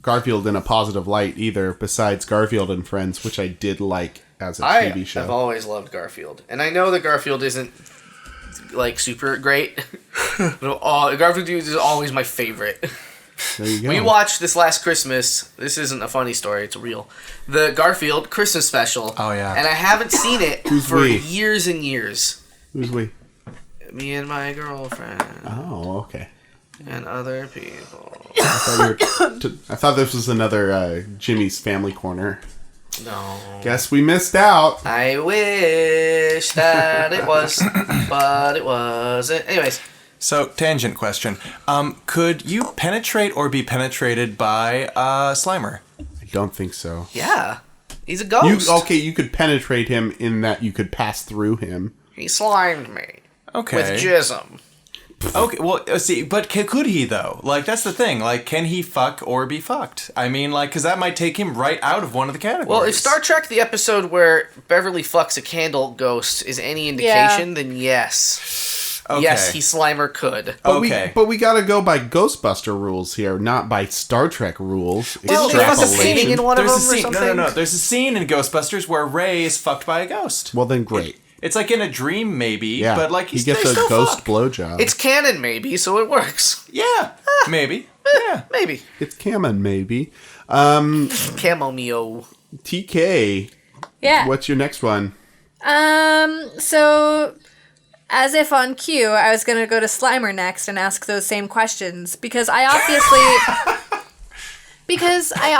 A: Garfield in a positive light either. Besides Garfield and Friends, which I did like as a
E: I
A: TV show.
E: have always loved Garfield. And I know that Garfield isn't, like, super great. But Garfield is always my favorite.
A: There you go.
E: We watched this last Christmas. This isn't a funny story, it's real. The Garfield Christmas special.
B: Oh, yeah.
E: And I haven't seen it
A: Who's
E: for
A: we?
E: years and years.
A: Who's we?
E: Me and my girlfriend
A: Oh, okay.
E: and other people.
A: I thought this was another Jimmy's Family Corner.
E: No.
A: Guess we missed out.
E: I wish that it was, but it wasn't. Anyways.
B: So, tangent question. Could you penetrate or be penetrated by Slimer?
A: I don't think so.
E: Yeah. He's a ghost.
A: You could penetrate him in that you could pass through him.
E: He slimed me.
B: Okay.
E: With jism.
B: Okay, well, see, but could he, though? Like, that's the thing. Like, can he fuck or be fucked? I mean, like, because that might take him right out of one of the categories.
E: Well, if Star Trek, the episode where Beverly fucks a candle ghost, is any indication, then yes.
B: Okay.
E: Yes, he Slimer could.
A: But we gotta go by Ghostbuster rules here, not by Star Trek rules.
E: Well, there was a scene in one of them or something?
B: No. There's a scene in Ghostbusters where Ray is fucked by a ghost.
A: Well, then great.
B: It's like in a dream, maybe,
A: Yeah,
B: but like
A: he gets
B: they
A: a
B: still
A: ghost
B: fuck.
A: blowjob.
E: It's canon, maybe, so it works.
B: Yeah, maybe. Yeah.
E: Maybe.
A: It's canon, maybe.
E: Chamomio.
A: TK,
D: Yeah.
A: what's your next one?
D: So, as if on cue, I was going to go to Slimer next and ask those same questions because I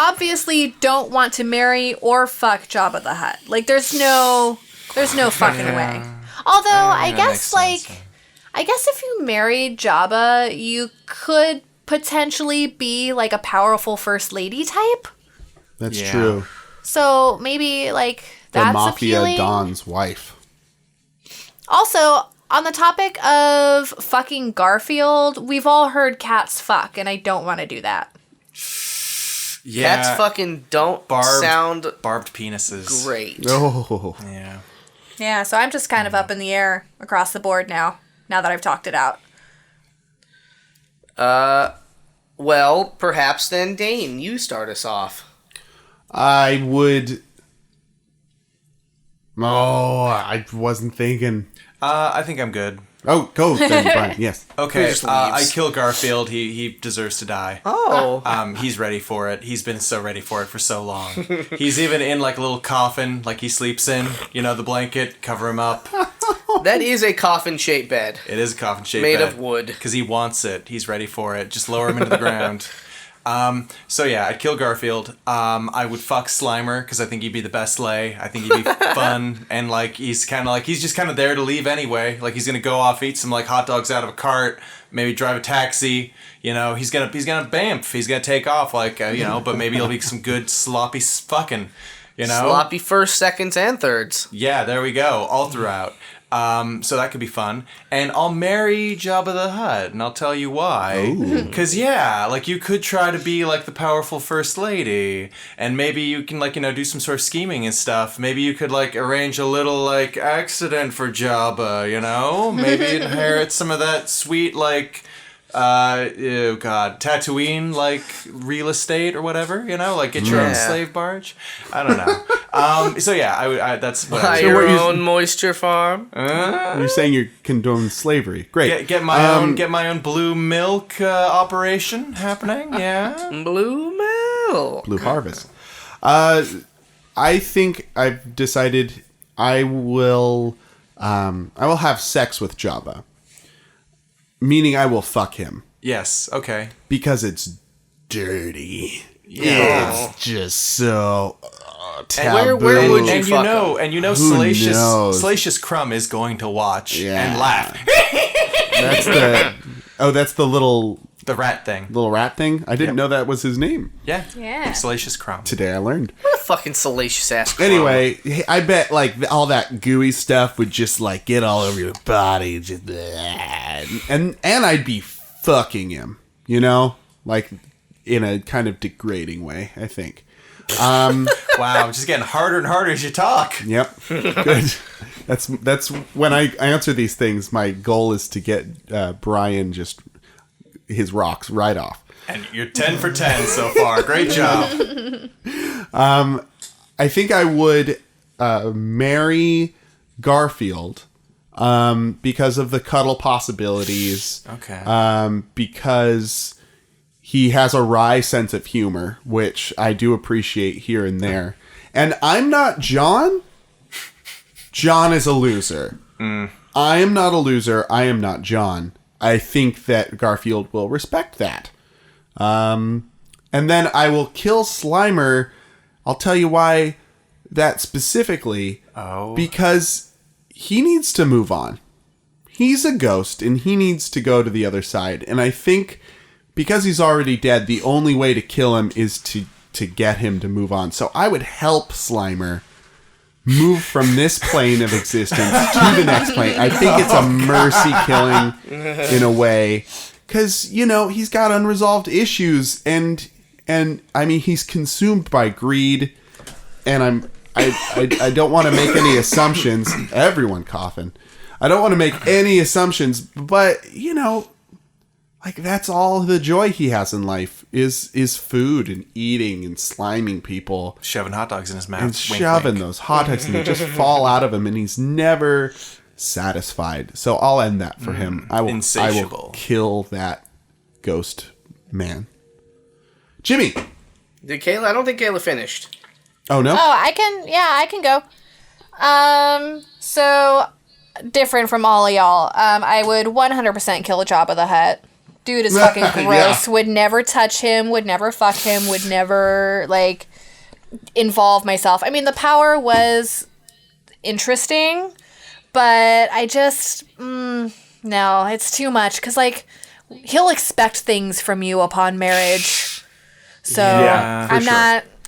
D: obviously don't want to marry or fuck Jabba the Hutt. Like, there's no fucking way. Although, I guess if you married Jabba, you could potentially be, like, a powerful first lady type.
A: That's
B: Yeah.
A: true.
D: So, maybe, like, that's
A: The Mafia
D: appealing.
A: Don's wife.
D: Also, on the topic of fucking Garfield, we've all heard cats fuck, and I don't want to do that.
B: Yeah.
E: Cats fucking don't sound
B: barbed penises.
E: great.
A: Oh.
B: Yeah.
D: Yeah, so I'm just kind of up in the air across the board now that I've talked it out.
E: Well, perhaps then, Dane, you start us off.
A: I would... Oh, I wasn't thinking...
B: I think I'm good.
A: Oh, go then, Brian. Yes.
B: Okay,
E: just
B: I
E: leaves.
B: kill Garfield. He deserves to die.
E: Oh.
B: He's ready for it. He's been so ready for it for so long. He's even in like a little coffin, like he sleeps in. You know, the blanket, cover him up.
E: That is a coffin-shaped bed.
B: It is a coffin shaped
E: Made
B: bed.
E: of wood.
B: Because he wants it. He's ready for it. Just lower him into the ground. So yeah, I'd kill Garfield. I would fuck Slimer because I think he'd be the best lay. I think he'd be fun and like he's just kind of there to leave anyway. Like he's gonna go off, eat some like hot dogs out of a cart, maybe drive a taxi. You know, he's gonna bamf. He's gonna take off like but maybe it'll be some good sloppy fucking. You know,
E: Sloppy first, seconds, and thirds.
B: yeah, there we go, all throughout. So that could be fun. And I'll marry Jabba the Hutt, and I'll tell you why. Because, yeah, like, you could try to be, like, the powerful first lady. And maybe you can, like, do some sort of scheming and stuff. Maybe you could, like, arrange a little, like, accident for Jabba, you know? Maybe inherit some of that sweet, like... Tatooine, like, real estate or whatever, like, get your own slave barge. I don't know. So, yeah, that's what
E: Buy
B: I
E: your
A: what you-
E: own moisture farm.
A: You're saying you condone slavery. Great.
B: Get my own blue milk operation happening. Yeah.
E: Blue milk.
A: Blue Harvest. I think I've decided I will have sex with Jabba. Meaning I will fuck him.
B: Yes. Okay.
A: Because it's dirty.
B: Yeah.
A: It's just so taboo.
E: where would you
B: And
E: fuck
B: know,
A: Who
B: Salacious
A: knows?
B: Salacious Crumb is going to watch
A: Yeah.
B: and laugh.
A: That's the little
B: The rat thing.
A: rat thing? I didn't know that was his name.
B: Yeah.
D: Yeah.
B: Salacious Crumb.
A: Today I learned.
E: What a fucking salacious ass. crumb.
A: Anyway, I bet like all that gooey stuff would just like get all over your body, just and I'd be fucking him, like in a kind of degrading way. I think.
B: Wow, just getting harder and harder as you talk.
A: Yep. Good. That's when I answer these things. My goal is to get Brian just his rocks right off.
B: And you're 10 for 10 so far. Great job.
A: I think I would marry Garfield because of the cuddle possibilities.
B: Okay.
A: Because he has a wry sense of humor, which I do appreciate here and there. And I'm not John. John is a loser. I am not a loser. I am not John. I think that Garfield will respect that. And then I will kill Slimer. I'll tell you why. that specifically
B: Oh.
A: because he needs to move on. He's a ghost, and he needs to go to the other side. And I think because he's already dead, the only way to kill him is to get him to move on. So I would help Slimer move from this plane of existence to the next plane. I think it's a mercy killing in a way. Because, you know, he's got unresolved issues, and I mean, he's consumed by greed, and I don't want to make any assumptions. Everyone coughing. I don't want to make any assumptions, but, you know, like, that's all the joy he has in life is food and eating and sliming people.
B: Shoving hot dogs in his mouth.
A: And
B: Wink,
A: shoving
B: wink.
A: those hot dogs and they just fall out of him, and he's never satisfied. So I'll end that for him. I will
B: Insatiable.
A: kill that ghost man. Jimmy!
E: Did Kayla? I don't think Kayla finished.
A: Oh, no?
D: Oh, I can go. So different from all of y'all. I would 100% kill Jabba the Hutt. Dude is fucking gross.
A: Yeah.
D: Would never touch him, would never fuck him, would never, like, involve myself. I mean, the power was interesting, but I just, no, it's too much. Because, like, he'll expect things from you upon marriage. So
B: Yeah, for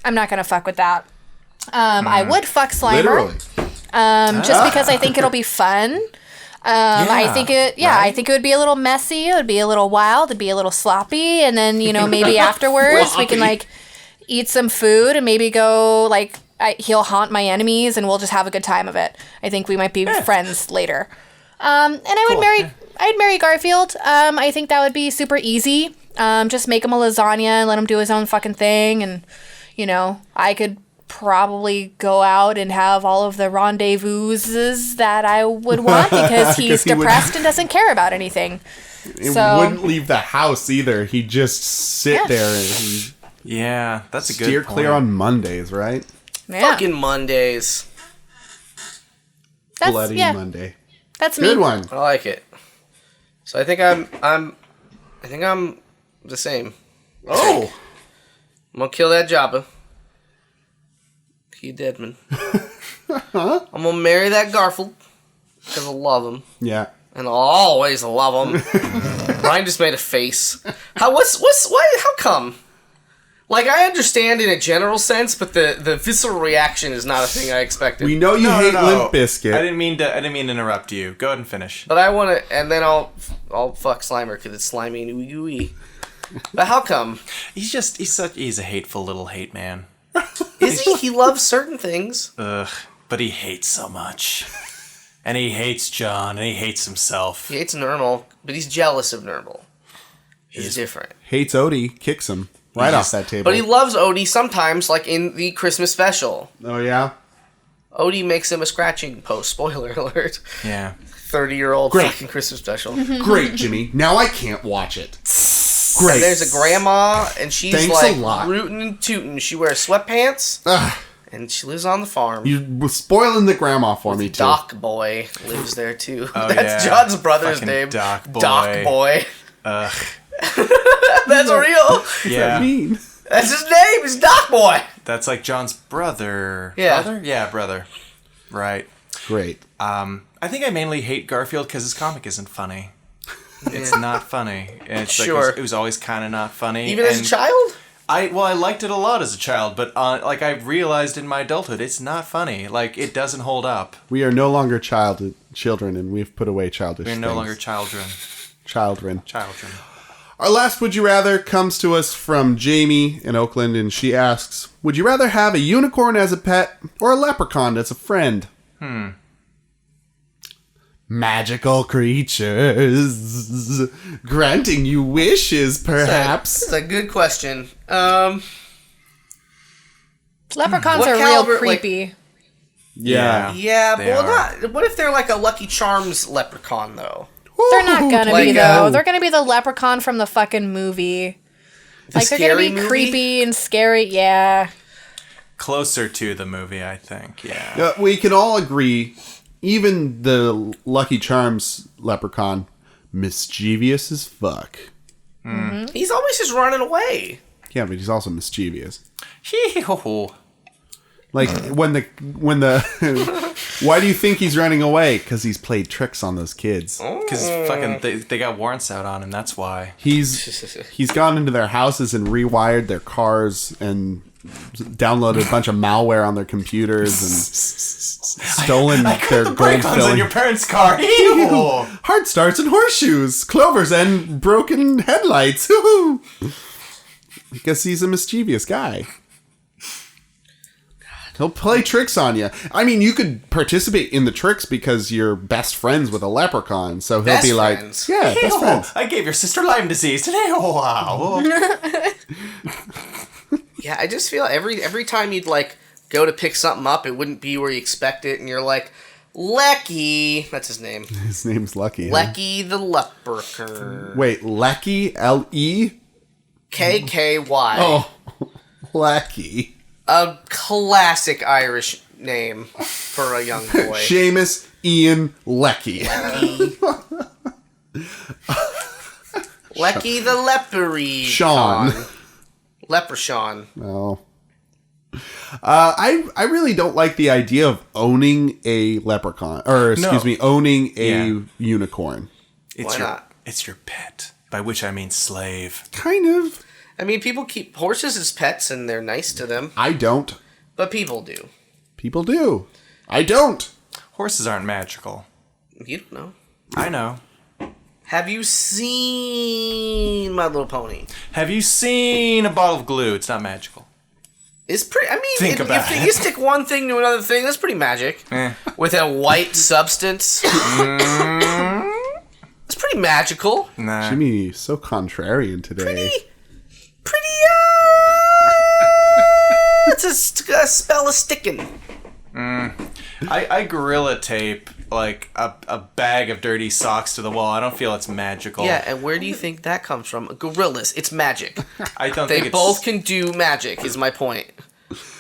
D: I'm not going to fuck with that. I would fuck Slimer.
A: Literally.
D: Just because I think it'll be fun. I think I think it would be a little messy. It would be a little wild. It'd be a little sloppy. And then, you know, maybe afterwards we can, like, eat some food and maybe go, like, he'll haunt my enemies and we'll just have a good time of it. I think we might be friends later. And I'd marry Garfield. I think that would be super easy. Just make him a lasagna and let him do his own fucking thing. And, you know, I could probably go out and have all of the rendezvouses that I would want because he's depressed and doesn't care about anything.
A: He wouldn't leave the house either. He'd just sit there and
B: Yeah, that's a good
A: steer
B: point.
A: clear on Mondays, right?
D: Yeah.
E: Fucking Mondays.
A: Bloody Monday.
D: That's me.
A: Good one.
E: I like it. So I think I'm the same.
A: Oh!
E: I'm gonna kill that Jabba. He Deadman. I'm gonna marry that Garfield because I love him,
A: Yeah.
E: and I'll always love him. Ryan just made a face. How come? Like, I understand in a general sense, but the visceral reaction is not a thing I expected.
A: We know you hate Limp Bizkit.
B: I didn't mean to interrupt you. Go ahead and finish.
E: But I want to, and then I'll fuck Slimer because it's slimy and ooey gooey. But how come?
B: He's a hateful little hate man.
E: Is he? He loves certain things.
B: Ugh, but he hates so much. And he hates John, and he hates himself.
E: He hates Nermal, but he's jealous of Nermal. He's different.
A: Hates Odie, kicks him right off that table.
E: But he loves Odie sometimes, like in the Christmas special.
A: Oh, yeah?
E: Odie makes him a scratching post. Spoiler alert.
B: Yeah.
E: 30-year-old
A: Great.
E: fucking Christmas special.
A: Great, Jimmy. Now I can't watch it. Great.
E: And there's a grandma, and she's
A: Thanks a
E: like
A: lot.
E: rootin' and tootin'. She wears sweatpants,
A: Ugh,
E: and she lives on the farm.
A: you were spoiling the grandma for me, too.
E: Doc Boy lives there too.
B: Oh,
E: That's
B: yeah.
E: John's brother's
B: Fucking
E: name.
B: Doc Boy.
E: Doc Boy.
B: Ugh.
E: That's real.
B: Yeah.
A: Mean.
E: That's his name. Is Doc Boy.
B: That's like John's brother.
E: Yeah.
B: Brother? Yeah, brother. Right.
A: Great.
B: I think I mainly hate Garfield because his comic isn't funny. It's not funny. And it's
E: Sure.
B: like, it was always kind of not funny.
E: Even as a
B: And
E: child.
B: I liked it a lot as a child, but like I realized in my adulthood, it's not funny. Like, it doesn't hold up.
A: We are no longer children, and we've put away childish
B: We're no
A: things.
B: longer children.
A: Children.
B: Children.
A: Our last Would You Rather comes to us from Jamie in Oakland, and she asks, would you rather have a unicorn as a pet or a leprechaun as a friend? Magical creatures granting you wishes, perhaps.
E: That's a good question.
D: Leprechauns
E: What
D: are
E: caliber,
D: real creepy.
A: Yeah.
E: Yeah,
B: They
E: well,
B: are.
E: not. What if they're like a Lucky Charms leprechaun though?
D: They're not gonna
E: Like,
D: be, though. They're gonna be the leprechaun from the fucking movie. Like, they're gonna
E: scary
D: be
E: movie?
D: creepy and scary. Yeah.
B: Closer to the movie, I think. Yeah.
A: We can all agree, even the Lucky Charms leprechaun, mischievous as fuck.
E: He's always just running away.
A: Yeah, but he's also mischievous.
B: Hee-hee-ho-ho.
A: Like when the why do you think he's running away? Because he's played tricks on those kids.
B: Because fucking they got warrants out on him. That's why.
A: He's gone into their houses and rewired their cars and downloaded a bunch of malware on their computers and stolen their gold
B: Break-ons
A: filling.
B: on your parents' car.
A: Hard starts and horseshoes, clovers and broken headlights. I guess he's a mischievous guy. He'll play tricks on you. I mean, you could participate in the tricks because you're best friends with a leprechaun. So he'll be like,
E: friends.
A: yeah, best friends.
B: I gave your sister Lyme disease today. Wow.
E: Yeah, I just feel every time you'd like go to pick something up, it wouldn't be where you expect it, and you're like, Lecky, that's his name.
A: His name's Lucky.
E: Lecky the leprechaun.
A: Wait, Lecky? L-E?
E: KKY.
A: Oh, Lecky.
E: A classic Irish name for a young boy.
A: Seamus Ian Lecky.
E: Lecky the lepery.
A: Sean.
E: Leprechaun.
A: Oh. I really don't like the idea of owning a leprechaun. Or, excuse me, owning a unicorn.
B: It's
E: Why not?
B: It's your pet, by which I mean slave.
A: Kind of.
E: I mean, people keep horses as pets and they're nice to them,
A: I don't.
E: but people do.
A: People do. I don't.
B: Horses aren't magical.
E: You don't know.
B: I know.
E: Have you seen My Little Pony?
B: Have you seen a bottle of glue? It's not magical.
E: It's pretty. I mean,
B: Think about
E: if
B: it.
E: you stick one thing to another thing, that's pretty magic. With a white substance, it's pretty magical.
B: Nah.
A: Jimmy, so contrarian today.
E: It's a spell of sticking.
B: I gorilla tape like a bag of dirty socks to the wall. I don't feel it's magical.
E: Yeah, and where do you think that comes from? Gorillas. It's magic.
B: I don't
E: They
B: think
E: both can do magic, is my point.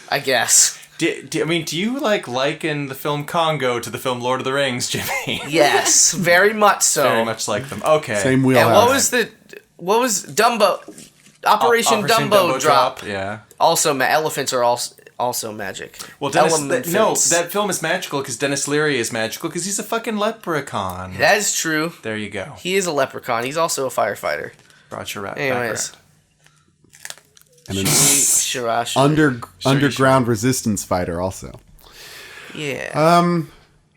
E: I guess.
B: Do you like liken the film Congo to the film Lord of the Rings, Jimmy?
E: Yes, very much so.
B: Very much like them. Okay.
A: Same
E: And
A: wheelhouse.
E: what was Dumbo? Operation Dumbo Drop.
B: Yeah.
E: Also, elephants are also magic.
B: Well,
E: Elephants.
B: that film is magical because Dennis Leary is magical because he's a fucking leprechaun.
E: That is true.
B: There you go.
E: He is a leprechaun. He's also a firefighter.
B: Brought your rap
E: Anyways.
B: background.
A: And an
E: Shirash.
A: underground resistance fighter also.
E: Yeah.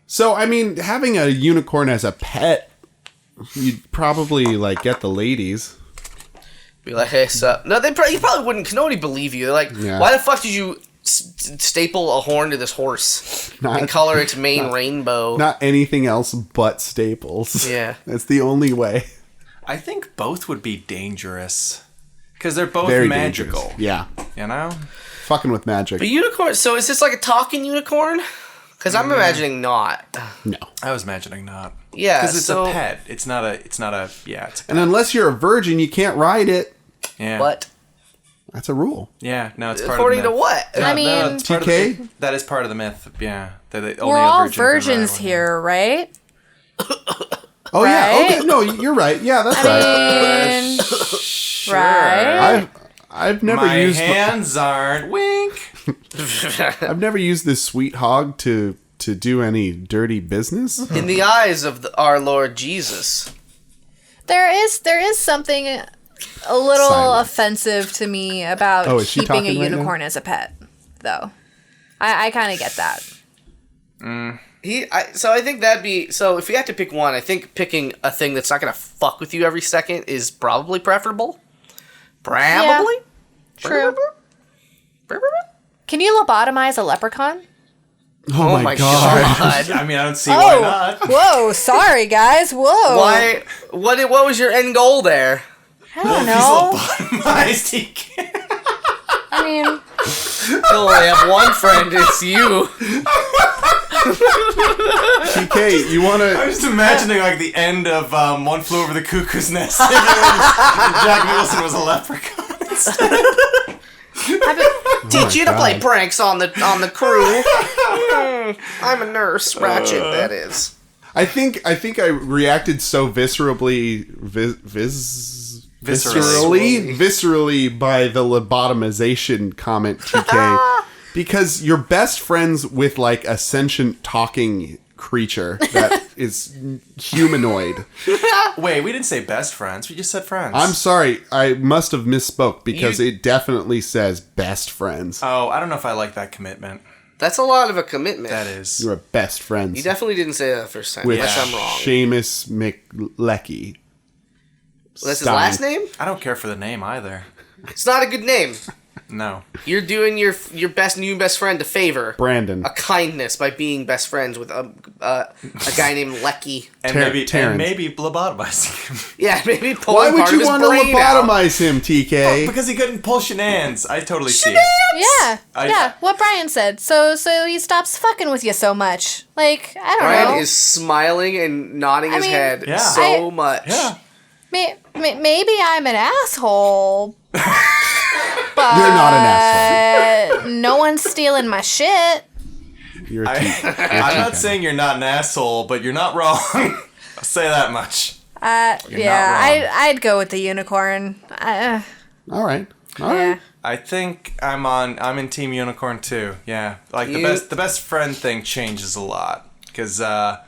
A: So, I mean, having a unicorn as a pet, you'd probably, like, get the ladies.
E: Be like, hey, sup? No, you probably wouldn't. Nobody believe you. They're like,
A: Yeah.
E: why the fuck did you staple a horn to this horse and color its mane rainbow?
A: Not anything else but staples.
E: Yeah.
A: That's the only way.
B: I think both would be dangerous because they're both
A: Very
B: magical.
A: dangerous. Yeah.
B: You know.
A: Fucking with magic.
E: But unicorn. So is this like a talking unicorn? Because I'm imagining not.
A: No.
B: I was imagining not.
E: Yeah,
B: Because it's
E: so-
B: a pet. It's not a. Yeah. It's a pet.
A: And unless you're a virgin, you can't ride it.
B: Yeah.
E: What?
A: That's a rule.
B: Yeah. No, it's part
E: According
B: of the
E: to
B: myth.
E: what?
D: I mean,
B: it's part of
A: TK?
B: that is part of the myth. Yeah. That
D: we're all virgins here, right?
A: Oh, yeah.
D: Right?
A: Okay. No, you're right. Yeah, that's right.
D: Right?
A: I've never
B: My
A: used
B: hands aren't wink.
A: I've never used this sweet hog to do any dirty business.
E: In the eyes of our Lord Jesus.
D: There is something a little
A: Silence.
D: offensive to me about
A: Oh, is she
D: keeping a
A: talking right now?
D: unicorn as a pet, though. I kind of get that.
E: So I think that'd be so. If you had to pick one, I think picking a thing that's not gonna fuck with you every second is probably preferable. Probably.
D: True. Can you lobotomize a leprechaun?
A: Oh, my god.
B: I mean, I don't see why not.
D: Whoa, sorry guys. Whoa.
E: Why? What was your end goal there?
D: I don't know.
B: Lobotomized, he can't.
D: I mean,
E: You only have one friend. It's you.
A: TK, you want
B: I'm
A: to...
B: just imagining like the end of One Flew Over the Cuckoo's Nest. Jack Nicholson was a leprechaun.
E: Teach you to play
A: God.
E: pranks on the crew. I'm a nurse, Ratchet. That is.
A: I think I reacted so viscerally by the lobotomization comment, TK, Because you're best friends with like a sentient talking creature that is humanoid.
B: Wait, we didn't say best friends. We just said friends.
A: I'm sorry. I must have misspoke because it definitely says best friends.
B: Oh, I don't know if I like that commitment.
E: That's a lot of a commitment.
B: That is.
A: You're best friends.
E: You definitely didn't say that the first time.
A: with
E: Yes, I'm wrong.
A: Seamus McLecky.
E: That's his
A: Stein.
E: last name?
B: I don't care for the name either.
E: It's not a good name.
B: No.
E: You're doing your new best friend a favor.
A: Brandon.
E: A kindness by being best friends with a guy named Lecky.
B: And
A: Terrence.
B: maybe lobotomizing him.
E: Yeah, maybe
A: Why
E: pulling
A: would
E: part
A: you
E: of his
A: want to
E: brain out.
A: lobotomize him, TK?
B: Because he couldn't pull shenanigans. I totally see it.
D: Yeah, what Brian said. So he stops fucking with you so much. Like, I don't
E: Brian
D: know.
E: is smiling and nodding his
D: mean,
E: head
B: Yeah.
E: so much.
B: Yeah.
D: Maybe I'm an asshole. But
A: You're not an asshole.
D: no one's stealing my shit.
A: You're a
B: I'm not saying you're not an asshole, but you're not wrong. I'll say that much.
D: Yeah,
B: not wrong.
D: I'd go with the unicorn.
A: All right. All
D: Yeah.
A: right.
B: I think I'm in Team Unicorn too. Yeah. Like
E: You-
B: the best friend thing changes a lot. Because I've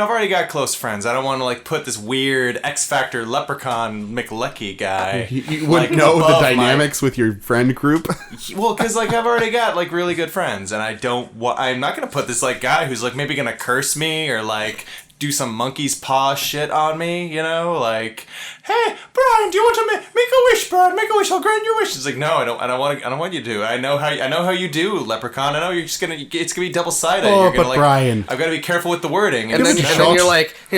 B: already got close friends. I don't want to like put this weird X Factor leprechaun McLecky guy.
A: You
B: like,
A: wouldn't know the
B: above my-
A: dynamics with your friend group.
B: Well, because like I've already got like really good friends, and I'm not gonna put this like guy who's like maybe gonna curse me or like do some monkey's paw shit on me, like, hey Brian, do you want to make a wish, Brian? Make a wish, I'll grant your wish. It's like, no, I don't want you to. I know how you do, leprechaun. I know it's gonna be double sided.
A: Oh,
B: You're gonna,
A: but
B: like,
A: Brian.
B: I've got to be careful with the wording.
E: And then you're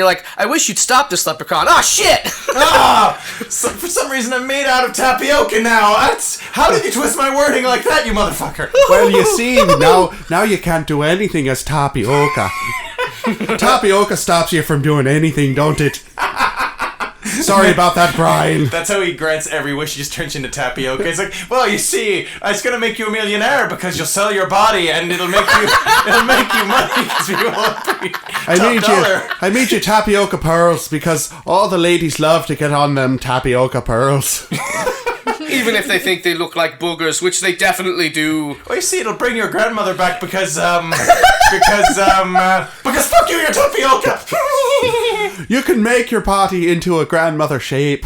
E: like, I wish you'd stop this leprechaun. Oh shit!
B: So for some reason I'm made out of tapioca now. How did you twist my wording like that, you motherfucker?
A: Well, you see, now you can't do anything as tapioca. Tapioca stops you from doing anything, don't it? Sorry about that, Brian.
B: That's how he grants every wish. He just turns into tapioca. He's like, well, you see, it's gonna make you a millionaire because you'll sell your body and it'll make you money because people will be
A: I made you tapioca pearls because all the ladies love to get on them tapioca pearls.
E: Even if they think they look like boogers, which they definitely do.
B: Well, you see, it'll bring your grandmother back because fuck you, you're tapioca.
A: You can make your body into a grandmother shape.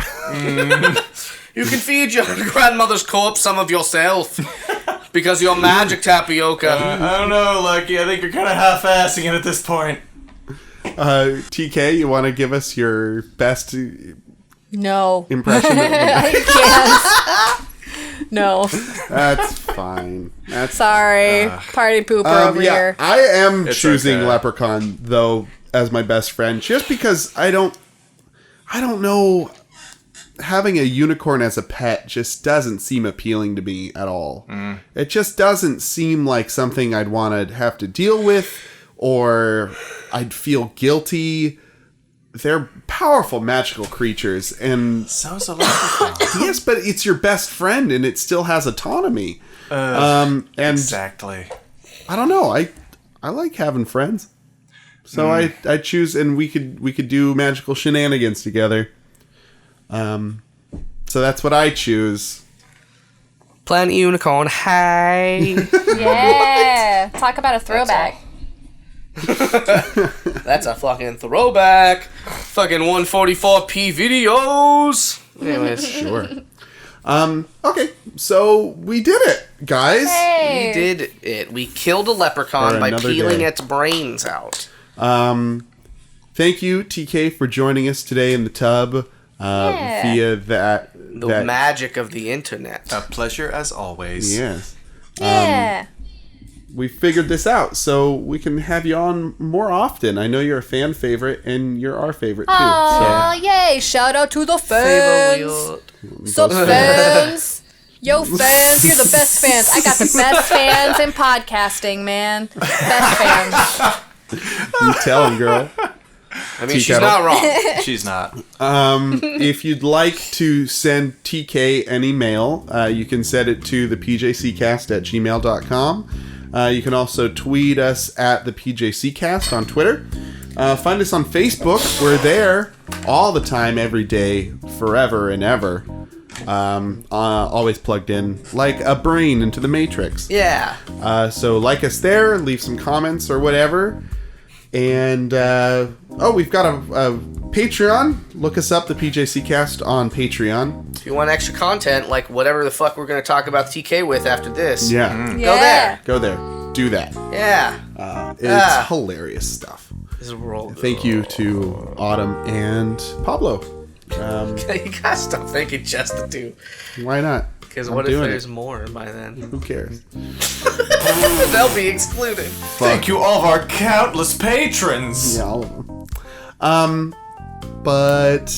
E: You can feed your grandmother's corpse some of yourself. Because you're magic tapioca.
B: I don't know, Lucky. I think you're kind of half-assing it at this point.
A: TK, you want to give us your best
D: No.
A: impression?
D: I can't. No.
A: That's fine.
D: Sorry. Party pooper over here.
A: I am
B: It's
A: choosing
B: okay.
A: Leprechaun though as my best friend just because I don't know, having a unicorn as a pet just doesn't seem appealing to me at all. It just doesn't seem like something I'd want to have to deal with, or I'd feel guilty. They're powerful magical creatures, and
B: So's a leprechaun.
A: yes, but it's your best friend and it still has autonomy. And
B: Exactly.
A: I don't know. I like having friends. So I choose, and we could do magical shenanigans together. So that's what I choose.
E: Planet Unicorn, hey.
D: Yeah. Talk about a throwback.
E: That's a fucking throwback. Fucking 144p videos. Anyways.
A: Sure. Okay, so we did it, guys.
E: We
D: Hey.
E: did it. We killed a leprechaun
A: For
E: by
A: another
E: peeling
A: day.
E: its brains out.
A: Thank you, TK, for joining us today in the tub via that
E: The magic of the internet.
B: A pleasure as always.
A: Yes.
D: Yeah.
A: We figured this out, so we can have you on more often. I know you're a fan favorite, and you're our favorite too.
D: Oh, yay. Shout out to the fans.
E: Favorite.
D: Sup, fans? Yo, fans, you're the best fans. I got the best fans in podcasting, man. Best fans.
A: You tell him, girl.
E: I mean,
A: Tea
E: she's
A: Kettle.
E: not wrong.
B: She's not.
A: If you'd like to send TK any mail, you can send it to the PJC Cast at gmail.com. You can also tweet us at the PJC Cast on Twitter. Find us on Facebook. We're there all the time, every day, forever and ever. Always plugged in like a brain into the Matrix.
E: Yeah.
A: So like us there, leave some comments or whatever. And, we've got a Patreon. Look us up, the PJC Cast on Patreon.
E: If you want extra content, like whatever the fuck we're going to talk about TK with after this,
A: Yeah.
E: go there.
A: Go there. Do that.
E: Yeah.
A: It's hilarious stuff.
E: This is world.
A: Thank you to Autumn and Pablo.
E: You gotta stop thinking just the two.
A: Why not?
E: Because
A: I'm
E: what if
A: doing
E: there's
A: it.
E: more by then?
A: Who cares?
E: They'll be excluded.
B: Thank you, all of our countless patrons.
A: Yeah, all of them. But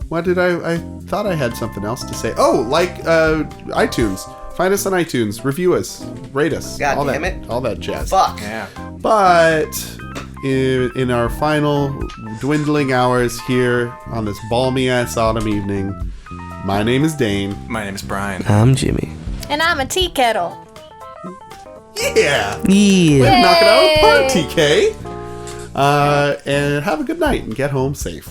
A: what did I thought I had something else to say. Oh, like iTunes. Find us on iTunes. Review us. Rate us.
E: God
A: all
E: damn
A: that,
E: it.
A: all that jazz.
E: Fuck.
B: Yeah.
A: But in our final dwindling hours here on this balmy ass autumn evening, my name is Dane.
B: My name is Brian.
E: I'm Jimmy.
D: And I'm a tea kettle.
A: Yeah.
E: Yeah.
A: Knock it out of the park, TK. And have a good night and get home safe.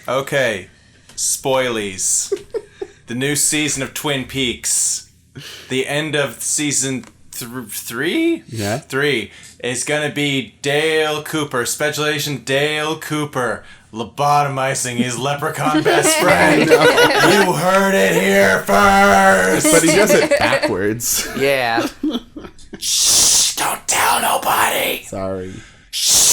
B: Okay, spoilies. The new season of Twin Peaks. The end of season 3?
A: Yeah.
B: 3 is gonna be Dale Cooper, Special Agent Dale Cooper, lobotomizing his leprechaun best friend. You heard it here first.
A: But he does it backwards.
E: Yeah.
B: Shh, don't tell nobody.
A: Sorry.
B: Shh.